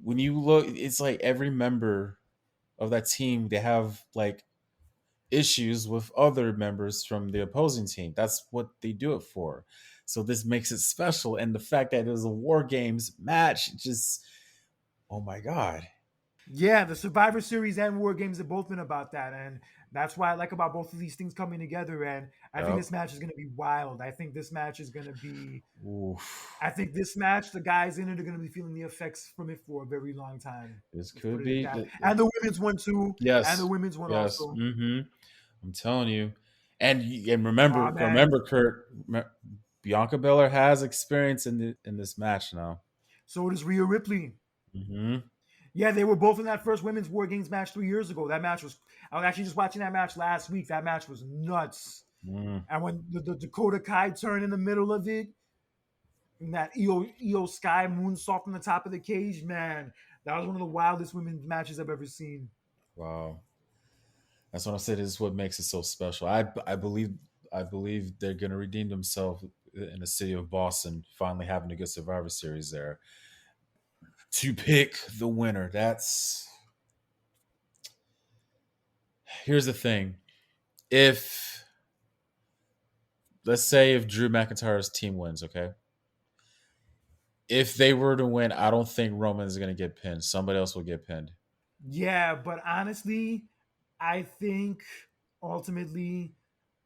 when you look, it's like every member of that team, they have like issues with other members from the opposing team. That's what they do it for. So this makes it special, and the fact that it was a War Games match, just oh my god. Yeah, the Survivor Series and War Games have both been about that, and that's why I like about both of these things coming together. And I think Yep. this match is going to be wild. I think this match is going to be. Oof. I think this match, the guys in it are going to be feeling the effects from it for a very long time. This Let's could put it at be that. And the women's one too, and the yes, women's one yes. also. I'm telling you, and Oh man, remember, Kurt, Bianca Belair has experience in this match now. so does Rhea Ripley. Mm-hmm. Yeah, they were both in that first women's War Games match 3 years ago. That match was. I was actually just watching that match last week. That match was nuts. Mm, And when the Dakota Kai turn in the middle of it, and that Io Sky moonsault from the top of the cage, man, that was one of the wildest women's matches I've ever seen. wow, that's what I said. Is what makes it so special. I believe they're gonna redeem themselves in the city of Boston, finally having a good Survivor Series there to pick the winner. That's here's the thing. If let's say if Drew McIntyre's team wins, okay, if they were to win, I don't think Roman is going to get pinned. Somebody else will get pinned. Yeah, but honestly, I think ultimately,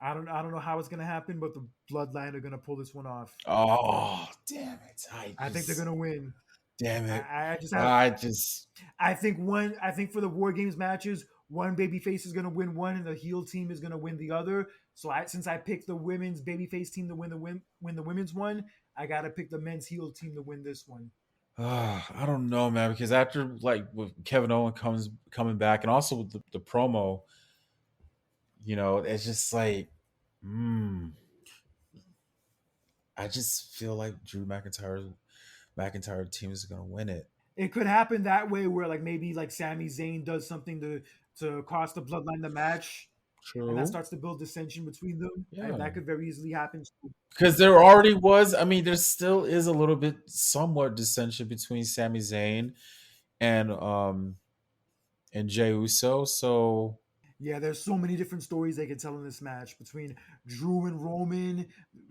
I don't know how it's gonna happen, but the Bloodline are gonna pull this one off. Oh, damn it. I think they're gonna win. Damn it. I just have. I just, I think one. I think for the War Games matches, one babyface is gonna win one, and the heel team is gonna win the other. So since I picked the women's babyface team to win the women's one, I gotta pick the men's heel team to win this one. I don't know, man, because after like with Kevin Owen coming back and also with the promo, it's just like, mm, I just feel like McIntyre team is going to win it. It could happen that way, where like maybe like Sami Zayn does something to cost the Bloodline the match, and that True. starts to build dissension between them. Yeah. That could very easily happen. Because there already was, I mean, there still is a little bit somewhat dissension between Sami Zayn and Jey Uso. So Yeah, there's so many different stories they could tell in this match between Drew and Roman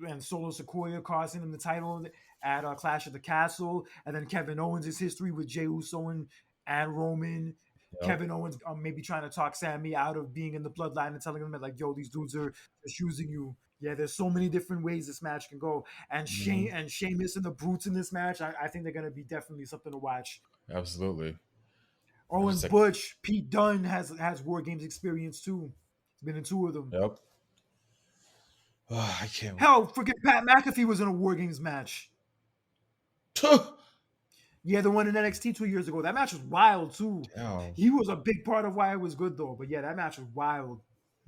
and Solo Sequoia costing him the title at Clash of the Castle, and then Kevin Owens' history with Jey Uso and Roman. yep. Kevin Owens maybe trying to talk Sammy out of being in the bloodline and telling him that like, yo, these dudes are just using you. Yeah, there's so many different ways this match can go. And Mhm. Sheamus and the Brutes in this match, I think they're gonna be definitely something to watch. Absolutely. I Oh, just and like, Butch, Pete Dunne has War Games experience too. He's been in two of them. yep. I can't. Hell, freaking Pat McAfee was in a War Games match. Yeah, the one in NXT 2 years ago. That match was wild too. Damn. He was a big part of why it was good though. But yeah, that match was wild.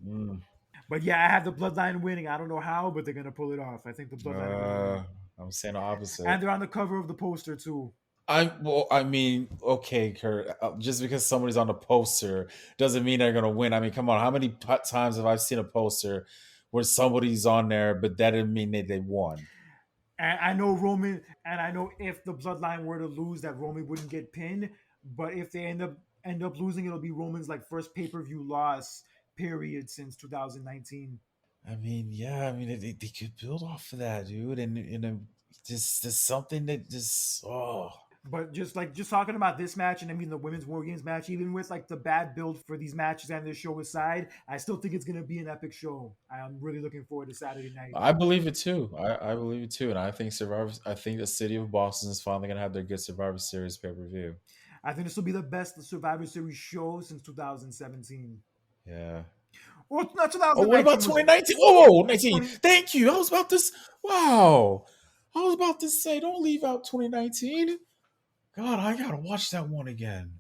Mm. But yeah, I have the Bloodline winning. I don't know how, but they're gonna pull it off. I think the Bloodline are gonna Uh, win, I'm saying the opposite. and they're on the cover of the poster too. I mean, okay, Kurt. Just because somebody's on the poster doesn't mean they're gonna win. I mean, come on. How many times have I seen a poster where somebody's on there, but that didn't mean that they won? And I know Roman, and I know if the Bloodline were to lose, that Roman wouldn't get pinned. But if they end up losing, it'll be Roman's like first pay per view loss period since 2019. I mean, yeah. I mean, they could build off of that, dude, and just something that just But just talking about this match, and I mean the women's War Games match, even with like the bad build for these matches and this show aside, I still think it's gonna be an epic show. I'm really looking forward to Saturday night. I believe it too. I believe it too, and I think Survivor. I think the city of Boston is finally gonna have their good Survivor Series pay per view. I think this will be the best Survivor Series show since 2017. Yeah. Or not Oh, what about 2019 was 2019? Whoa, 19. 20. Thank you. I was about to. Wow. I was about to say, don't leave out 2019. God, I gotta watch that one again.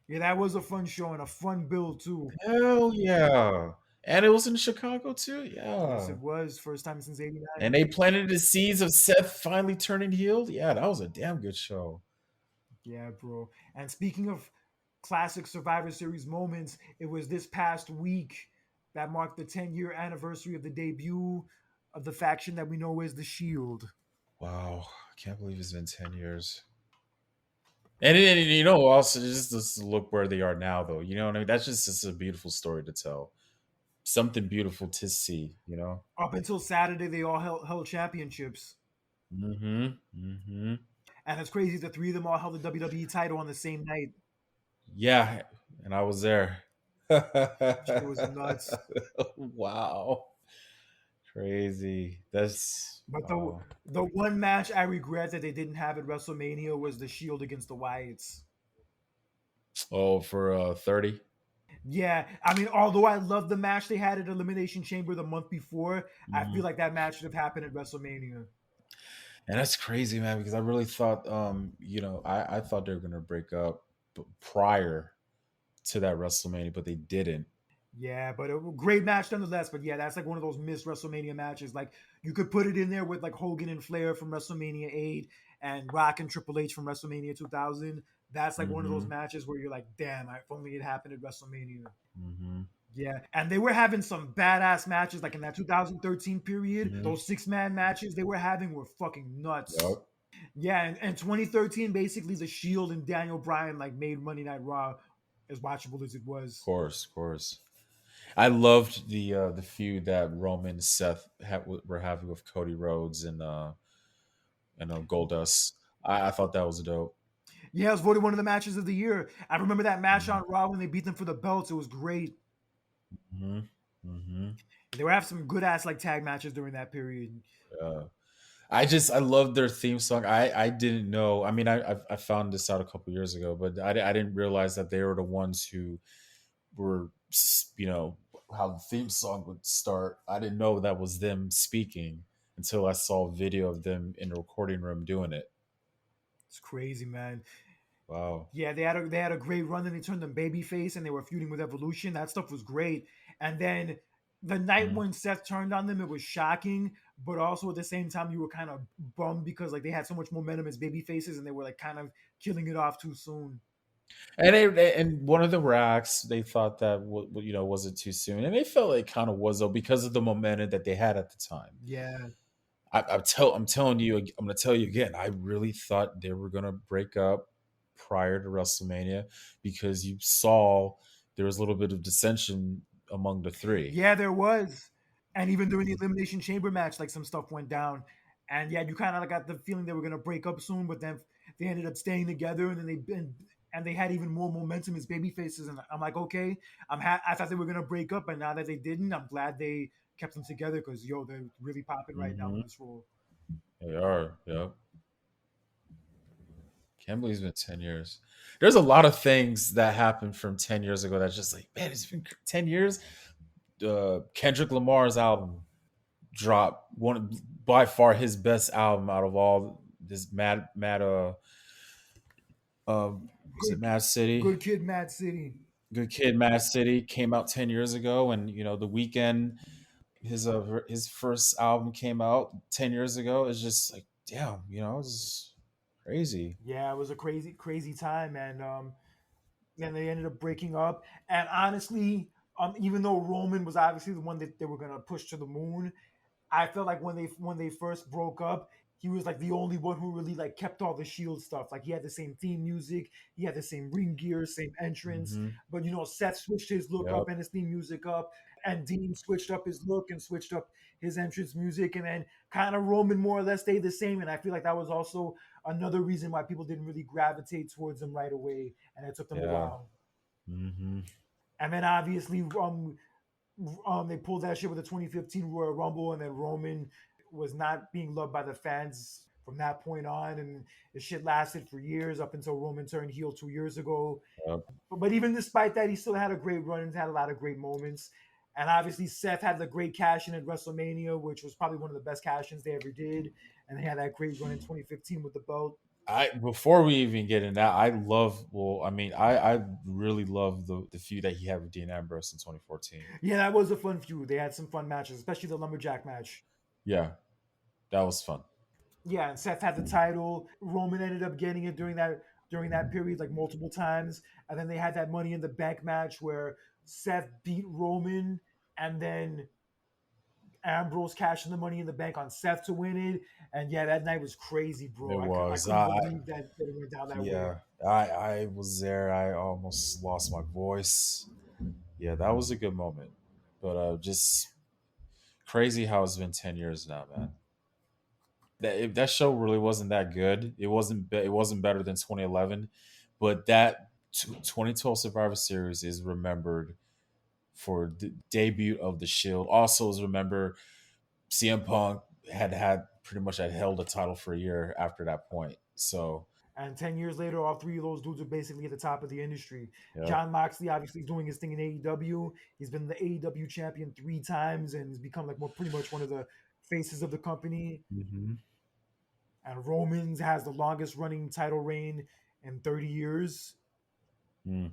Yeah, that was a fun show and a fun build too. Hell yeah. And it was in Chicago too. Yes, Yeah. it was first time since And '89. they planted the seeds of Seth finally turning heel. Yeah, that was a damn good show. Yeah, bro. And speaking of classic Survivor Series moments, it was this past week that marked the 10-year anniversary of the debut of the faction that we know as the Shield. Wow. I can't believe it's been 10 years. And you know, also just look where they are now, though. You know what I mean? That's just a beautiful story to tell. Something beautiful to see. You know. Up until Saturday, they all held championships. Mm-hmm. Mm-hmm. And it's crazy, the three of them all held the WWE title on the same night. Yeah, and I was there. Shit was nuts. Wow, crazy. That's But wow. the one match I regret that they didn't have at WrestleMania was the Shield against the Wyatts. Oh, for 30. Yeah, I mean, although I love the match they had at Elimination Chamber the month before, I feel Mhm. like that match should have happened at WrestleMania. And that's crazy, man, because I really thought, I thought they were gonna break up prior to that WrestleMania, but they didn't. Yeah, but a great match nonetheless. But yeah, that's like one of those missed WrestleMania matches. Like you could put it in there with like Hogan and Flair from WrestleMania 8 and Rock and Triple H from WrestleMania 2000. That's like one of those Hmm. matches where you're like, damn, if only it happened at WrestleMania. Hmm. Yeah, and they were having some badass matches like in that 2013 period. Hmm. Those six-man matches they were having were fucking nuts. Yep. Yeah, and 2013 basically the Shield and Daniel Bryan like made Monday Night Raw as watchable as it Of was. course, of course. I loved the feud that Roman and Seth were having with Cody Rhodes and Goldust. I thought that was dope. Yeah, it was voted one of the matches of the year. I remember that match Hmm. on Raw when they beat them for the belts. It was great. Hmm. Hmm. They were having some good ass like tag matches during that period. I love their theme song. I didn't know. I mean, I found this out a couple years ago, but I didn't realize that they were the ones who were, how the theme song would start. I didn't know that was them speaking until I saw a video of them in the recording room doing it. It's crazy, man. Wow. Yeah, they had a great run. Then they turned them babyface, and they were feuding with Evolution. That stuff was great. And then the night Mhm. when Seth turned on them, it was shocking, but also at the same time, you were kind of bummed because like they had so much momentum as baby faces, and they were like kind of killing it off too soon. And one of the racks, they thought that wasn't too soon, and they felt it kind of was though because of the momentum that they had at the time. Yeah, I'm telling you, I'm going to tell you again. I really thought they were going to break up prior to WrestleMania because you saw there was a little bit of dissension among the three. yeah, there was. And even during the Elimination Chamber match, like some stuff went down. And yeah, you kind of got the feeling they were gonna break up soon, but then they ended up staying together, and then they had even more momentum as baby faces. And I'm like, okay, I thought they were gonna break up, and now that they didn't, I'm glad they kept them together because yo, they're really popping right now in Hmm. this role. They are. Yep. Can't believe it's been 10 years. There's a lot of things that happened from 10 years ago that's just like, man, it's been 10 years. Kendrick Lamar's album dropped, one by far his best album out of all this was it Good, Mad City? good kid, Mad City. Good Kid, Mad City came out 10 years ago, and the weekend his first album came out 10 years ago. It's just like, damn, it's crazy. Yeah, it was a crazy, crazy time, and then they ended up breaking up. And honestly, even though Roman was obviously the one that they were gonna push to the moon, I felt like when they first broke up, he was like the only one who really like kept all the Shield stuff. Like he had the same theme music, he had the same ring gear, same entrance. Hmm. But Seth switched his look up Yep. and his theme music up, and Dean switched up his look and switched up his entrance music, and then kind of Roman more or less stayed the same. And I feel like that was also another reason why people didn't really gravitate towards him right away, and it took them a Yeah. while. Hmm. And then obviously, they pulled that shit with the 2015 Royal Rumble, and then Roman was not being loved by the fans from that point on, and the shit lasted for years up until Roman turned heel 2 years ago. Yep. But even despite that, he still had a great run and had a lot of great moments. And obviously, Seth had the great cash in at WrestleMania, which was probably one of the best cash ins they ever did. And they had that great run in 2015 with the belt. I Before we even get in that, I love. Well, I mean, I really love the feud that he had with Dean Ambrose in 2014. Yeah, that was a fun feud. They had some fun matches, especially the lumberjack match. Yeah, that was fun. Yeah, and Seth had the title. Roman ended up getting it during that period like multiple times, and then they had that Money in the Bank match where Seth beat Roman, and then Ambrose cashing the Money in the Bank on Seth to win it, and yeah, that night was crazy, bro. It I was. couldn't believe that it went down that way. Yeah. I was there. I almost lost my voice. Yeah, that was a good moment. But just crazy how it's been 10 years now, man. That show really wasn't that good. It wasn't better than 2011, but that 2012 Survivor Series is remembered for the debut of the Shield. Also, is remember CM Punk had pretty much had held the title for a year after that point. So, And 10 years later, all three of those dudes are basically at the top of the industry. yep. John Moxley obviously doing his thing in AEW. He's been the AEW champion 3 times and has become like pretty much one of the faces of the company. Hmm. And Romans has the longest running title reign in 30 years. Mm,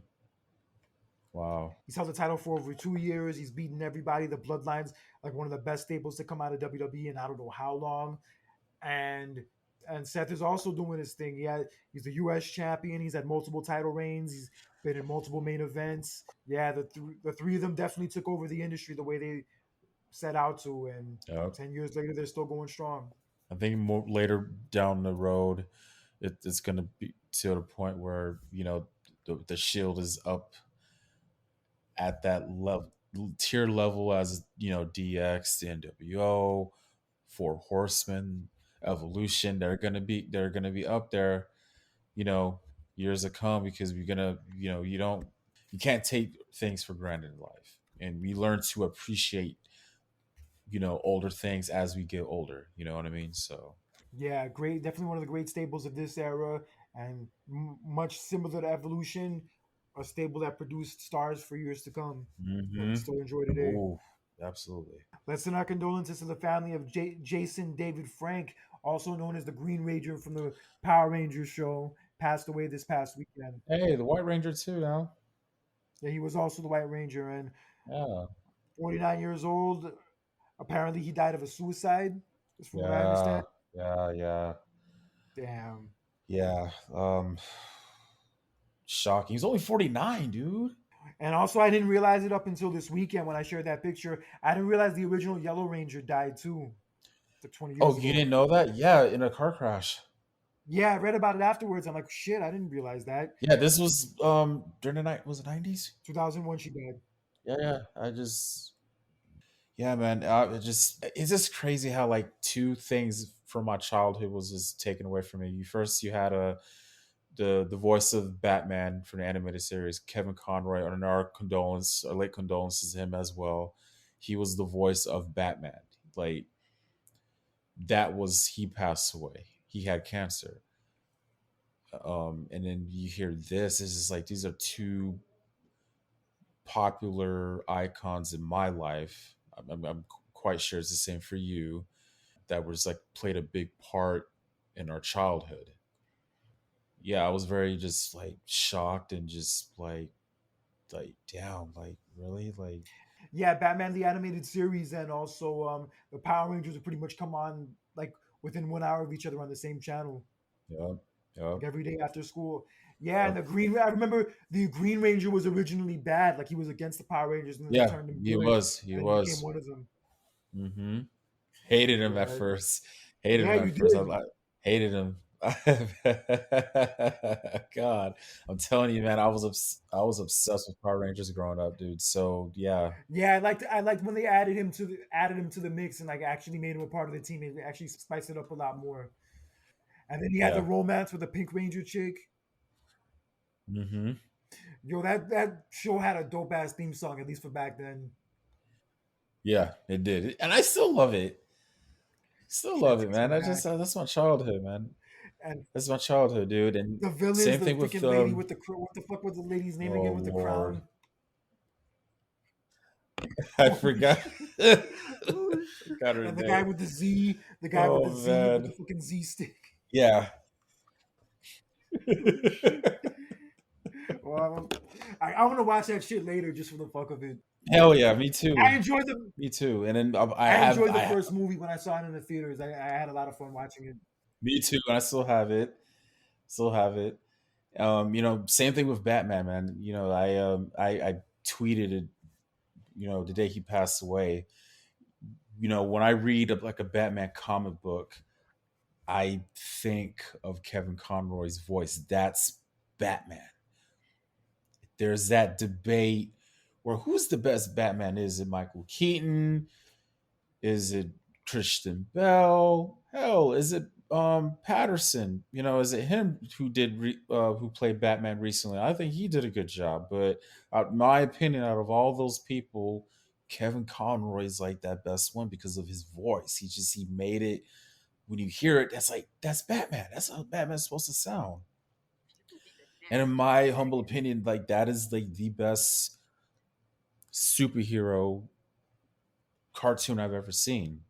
wow. He's held the title for over 2 years. He's beaten everybody. The Bloodlines, like one of the best staples to come out of WWE in I don't know how long. And Seth is also doing his thing. He's the U.S. champion. He's had multiple title reigns. He's been in multiple main events. Yeah, the three of them definitely took over the industry the way they set out to. And Yep. 10 years later, they're still going strong. I think more later down the road, it's going to be to the point where the Shield is up at that level tier level as DX, the NWO, Four Horsemen, Evolution. They're gonna be up there, you know, years to come because we're gonna you can't take things for granted in life, and we learn to appreciate older things as we get older. You know what I mean? So. Yeah, great. Definitely one of the great staples of this era, and much similar to Evolution, a stable that produced stars for years to come that we Hmm. still enjoy today. Oh, absolutely. Let's send our condolences to the family of Jason David Frank, also known as the Green Ranger from the Power Rangers show, passed away this past weekend. Hey, the White Ranger too now. Yeah, he was also the White Ranger and Yeah, 49 years old. Apparently, he died of a suicide, is from what I yeah, understand. yeah, yeah, Damn. yeah. Shocking. He's only 49, dude. And also, I didn't realize it up until this weekend when I shared that picture. I didn't realize the original Yellow Ranger died too, like 20 years Oh, you ago. didn't know that? Yeah, in a car crash. Yeah, I read about it afterwards. I'm like, shit, I didn't realize that. Yeah, this was during the night. Was it 90s? 2001, she died. Yeah, yeah. Yeah, man. It's just crazy how like two things from my childhood was just taken away from me. You had the voice of Batman from the animated series, Kevin Conroy, and our late condolences to him as well. He was the voice of Batman. Like he passed away. He had cancer. And then you hear this. It's just like these are two popular icons in my life. I'm quite sure it's the same for you. That was like played a big part in our childhood. Yeah, I was very just like shocked and just like damn, like really, like Yeah, Batman the animated series and also the Power Rangers would pretty much come on like within 1 hour of each other on the same channel, yeah, yeah, like every day after school. Yeah, and yeah, the Green I remember the Green Ranger was originally bad, like he was against the Power Rangers, and then they yeah. turned him He good, was, he and then he became was. one of them. Hmm. Hated him at Yeah, first. Hated yeah, him you at first. did. Hated him. God, I'm telling you, man. I was obsessed with Power Rangers growing up, dude. So yeah, Yeah, I liked when they added him to the mix and like actually made him a part of the team. It actually spiced it up a lot more. And then he had the yeah. romance with the Pink Ranger chick. Hmm. Yo, that show had a dope ass theme song, at least for back then. Yeah, it did, and I still love it. Still Can't love it, take man. it I back. just that's my childhood, man. And That's my childhood, dude. And the villains, same the thing with freaking lady with the what the fuck was the lady's name oh again with the Lord, crown? I Holy forgot. shit. Oh, shit. Forgot her And the guy name. with the Z, the guy with the Oh Z with the man, fucking Z stick. yeah. Oh shit. Well, I want to watch that shit later just for the fuck of it. Hell yeah, me I too. enjoyed the Me too. And then I enjoyed the first movie when I saw it in the theaters. I had a lot of fun watching it. me too. And I still have it. Still have it. Same thing with Batman, man. I tweeted it, the day he passed away. When I read like a Batman comic book, I think of Kevin Conroy's voice. That's Batman. There's that debate where who's the best Batman? Is it Michael Keaton? Is it Christian Bell? Hell, is it Patterson? Is it him who who played Batman recently? I think he did a good job, but my opinion, out of all those people, Kevin Conroy is like that best one because of his voice. He made it, when you hear it, that's Batman. That's how Batman's supposed to sound. And in my humble opinion, like that is like the best superhero cartoon I've ever seen,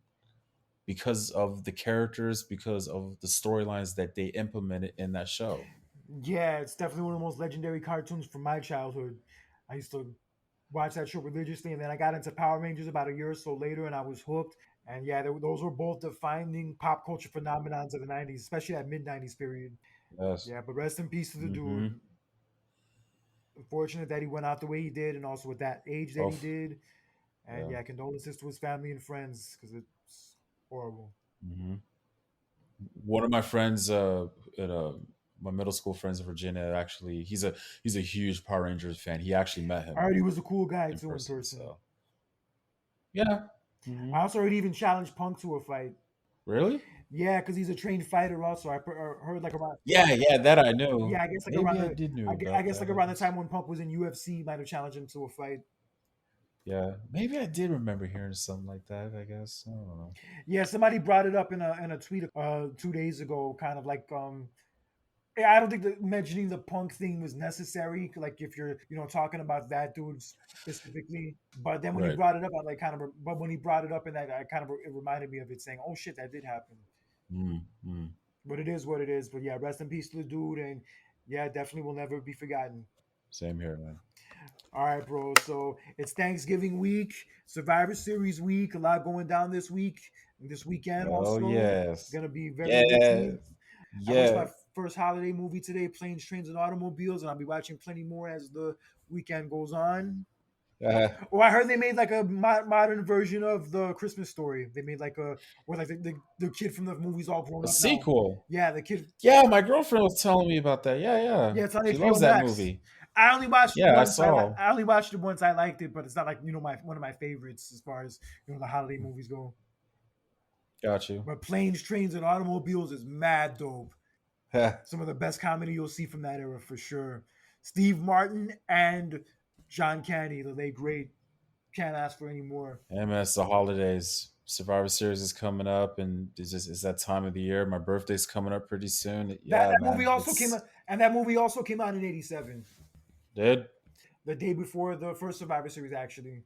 because of the characters, because of the storylines that they implemented in that show. Yeah, it's definitely one of the most legendary cartoons from my childhood. I used to watch that show religiously, and then I got into Power Rangers about a year or so later, and I was hooked. And yeah, those were both defining pop culture phenomenons of the '90s, especially that mid '90s period. Yes. Yeah, but rest in peace to the Mm-hmm. dude. Unfortunate that he went out the way he did, and also with that age that Oh, he did. And yeah. yeah, condolences to his family and friends because it's horrible. Hmm. One of my friends, at my middle school friends in Virginia, actually, he's a huge Power Rangers fan. He actually met I him heard he was a cool guy in too in person. person. So yeah. Hmm. I also heard he even challenged Punk to a fight. Really? Yeah, because he's a trained fighter. Also, heard like around. Yeah, yeah, that I knew. Yeah, I guess like Maybe around I the. did know I about guess that, like I around the guess. time when Punk was in UFC, might have challenged him to a fight. Yeah, maybe I did remember hearing something like that, I guess. I don't know. Yeah, somebody brought it up in a tweet 2 days ago, kind of like yeah, I don't think that mentioning the Punk thing was necessary. Like if you're talking about that dude specifically, but then when he Right. brought it up, I like kind of. But when he brought it up, and that I kind of it reminded me of it, saying, "Oh shit, that did happen." Mm, mm. But it is what it is. But yeah, rest in peace to the dude, and yeah, definitely will never be forgotten. Same here, man. All right, bro. So it's Thanksgiving week, Survivor Series week. A lot going down this week, and this weekend Oh also. yes. Gonna be very busy. Yes. I watched my Yes. first holiday movie today, Planes, Trains, and Automobiles, and I'll be watching plenty more as the weekend goes on. Oh, I heard they made like a modern version of the Christmas story. They made like a where like the kid from the movie's all grown A up now. sequel. Yeah, the kid. Yeah, my girlfriend was telling me about that. Yeah, yeah. Yeah, it's on She HBO loves that Max. movie. I only watched it Yeah, I once. saw. I only watched it once. I liked it, but it's not like my one of my favorites as far as the holiday movies go. Got you. But Planes, Trains, and Automobiles is mad dope. Some of the best comedy you'll see from that era for sure. Steve Martin and John Candy, the late great. Can't ask for any more. MS, the holidays. Survivor Series is coming up, and it's that time of the year. My birthday's coming up pretty soon. That Yeah, that movie man. also came It's out, and that movie also came out in '87, dead. the day before the first Survivor Series. Actually,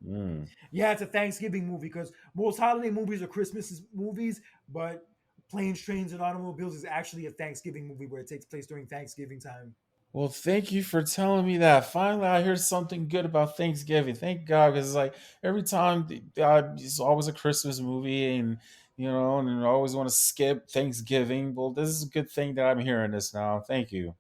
Mm. yeah, it's a Thanksgiving movie because most holiday movies are Christmas movies, but Planes, Trains, and Automobiles is actually a Thanksgiving movie where it takes place during Thanksgiving time. Well, thank you for telling me that. Finally, I heard something good about Thanksgiving. Thank God, because like every time, it's always a Christmas movie, and and I always want to skip Thanksgiving. Well, this is a good thing that I'm hearing this now. Thank you.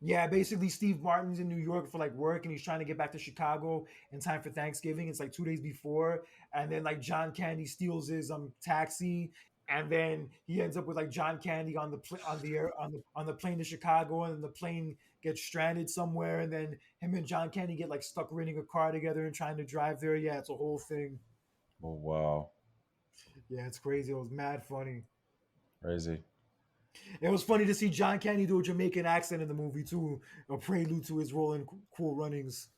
Yeah, basically Steve Martin's in New York for like work and he's trying to get back to Chicago in time for Thanksgiving. It's like 2 days before. And then like John Candy steals his taxi and then he ends up with like John Candy on on the air on the plane to Chicago and then the plane gets stranded somewhere and then him and John Candy get like stuck renting a car together and trying to drive there. Yeah, it's a whole thing. Oh wow, Yeah, it's crazy. It was mad funny. crazy. It was funny to see John Candy do a Jamaican accent in the movie too, a prelude to his role in Cool Runnings.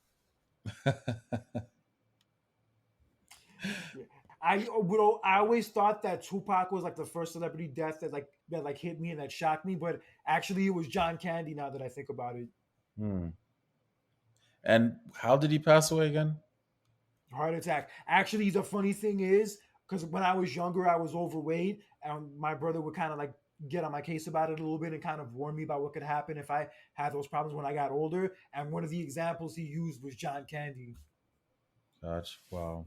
Yeah. I always thought that Tupac was like the first celebrity death that like hit me and that shocked me, but actually it was John Candy now that I think about it. Hmm. And how did he pass away again? Heart attack. Actually, the funny thing is, because when I was younger, I was overweight, and my brother would kind of like get on my case about it a little bit and kind of warn me about what could happen if I had those problems when I got older. And one of the examples he used was John Candy. Gosh, wow.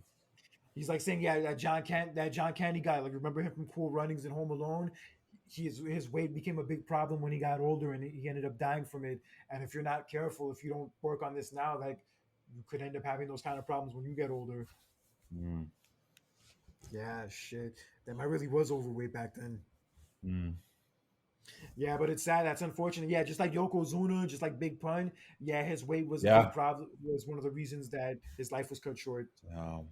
He's like saying, yeah, that John Candy guy, like remember him from Cool Runnings and Home Alone? His weight became a big problem when he got older, and he ended up dying from it. And if you're not careful, if you don't work on this now, like you could end up having those kind of problems when you get older. Hmm. Yeah, shit. Damn, I really was overweight back then. Mm. Yeah, but it's sad. That's unfortunate. Yeah, just like Yokozuna, just like Big Pun. Yeah, his weight was a big Yeah. problem. Was one of the reasons that his life was cut short. Um,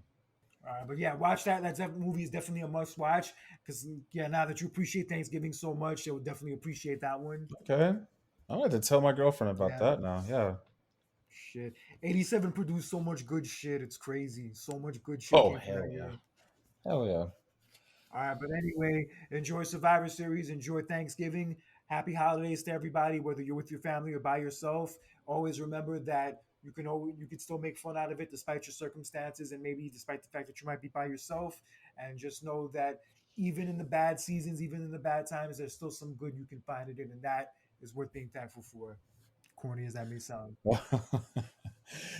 But yeah, watch that. That movie is definitely a must watch because yeah, now that you appreciate Thanksgiving so much, you'll definitely appreciate that one. okay. I have to tell my girlfriend about Yeah, that now. Yeah. shit. 87 produced so much good shit. It's crazy. So much good shit Oh came from hell that yeah. year. Hell yeah. All right, but anyway, enjoy Survivor Series. Enjoy Thanksgiving. Happy holidays to everybody, whether you're with your family or by yourself. Always remember that you can still make fun out of it despite your circumstances and maybe despite the fact that you might be by yourself. And just know that even in the bad seasons, even in the bad times, there's still some good you can find in it, and that is worth being thankful for. Corny as that may sound.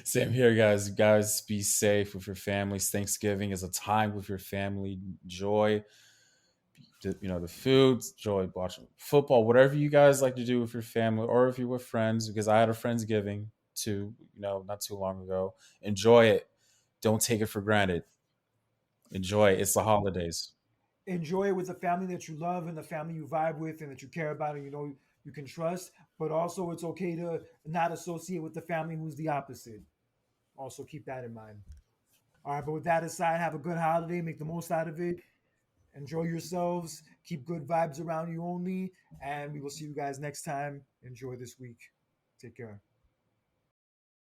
Same here, guys. You guys be safe with your families. Thanksgiving is a time with your family. Enjoy, the food. Enjoy watching football. Whatever you guys like to do with your family, or if you're with friends. Because I had a friendsgiving too. Not too long ago. Enjoy it. Don't take it for granted. Enjoy it. It's the holidays. Enjoy it with the family that you love and the family you vibe with and that you care about and you know you can trust. But also, it's okay to not associate with the family who's the opposite. Also, keep that in mind. All right, but with that aside, have a good holiday. Make the most out of it. Enjoy yourselves. Keep good vibes around you only. And we will see you guys next time. Enjoy this week. Take care.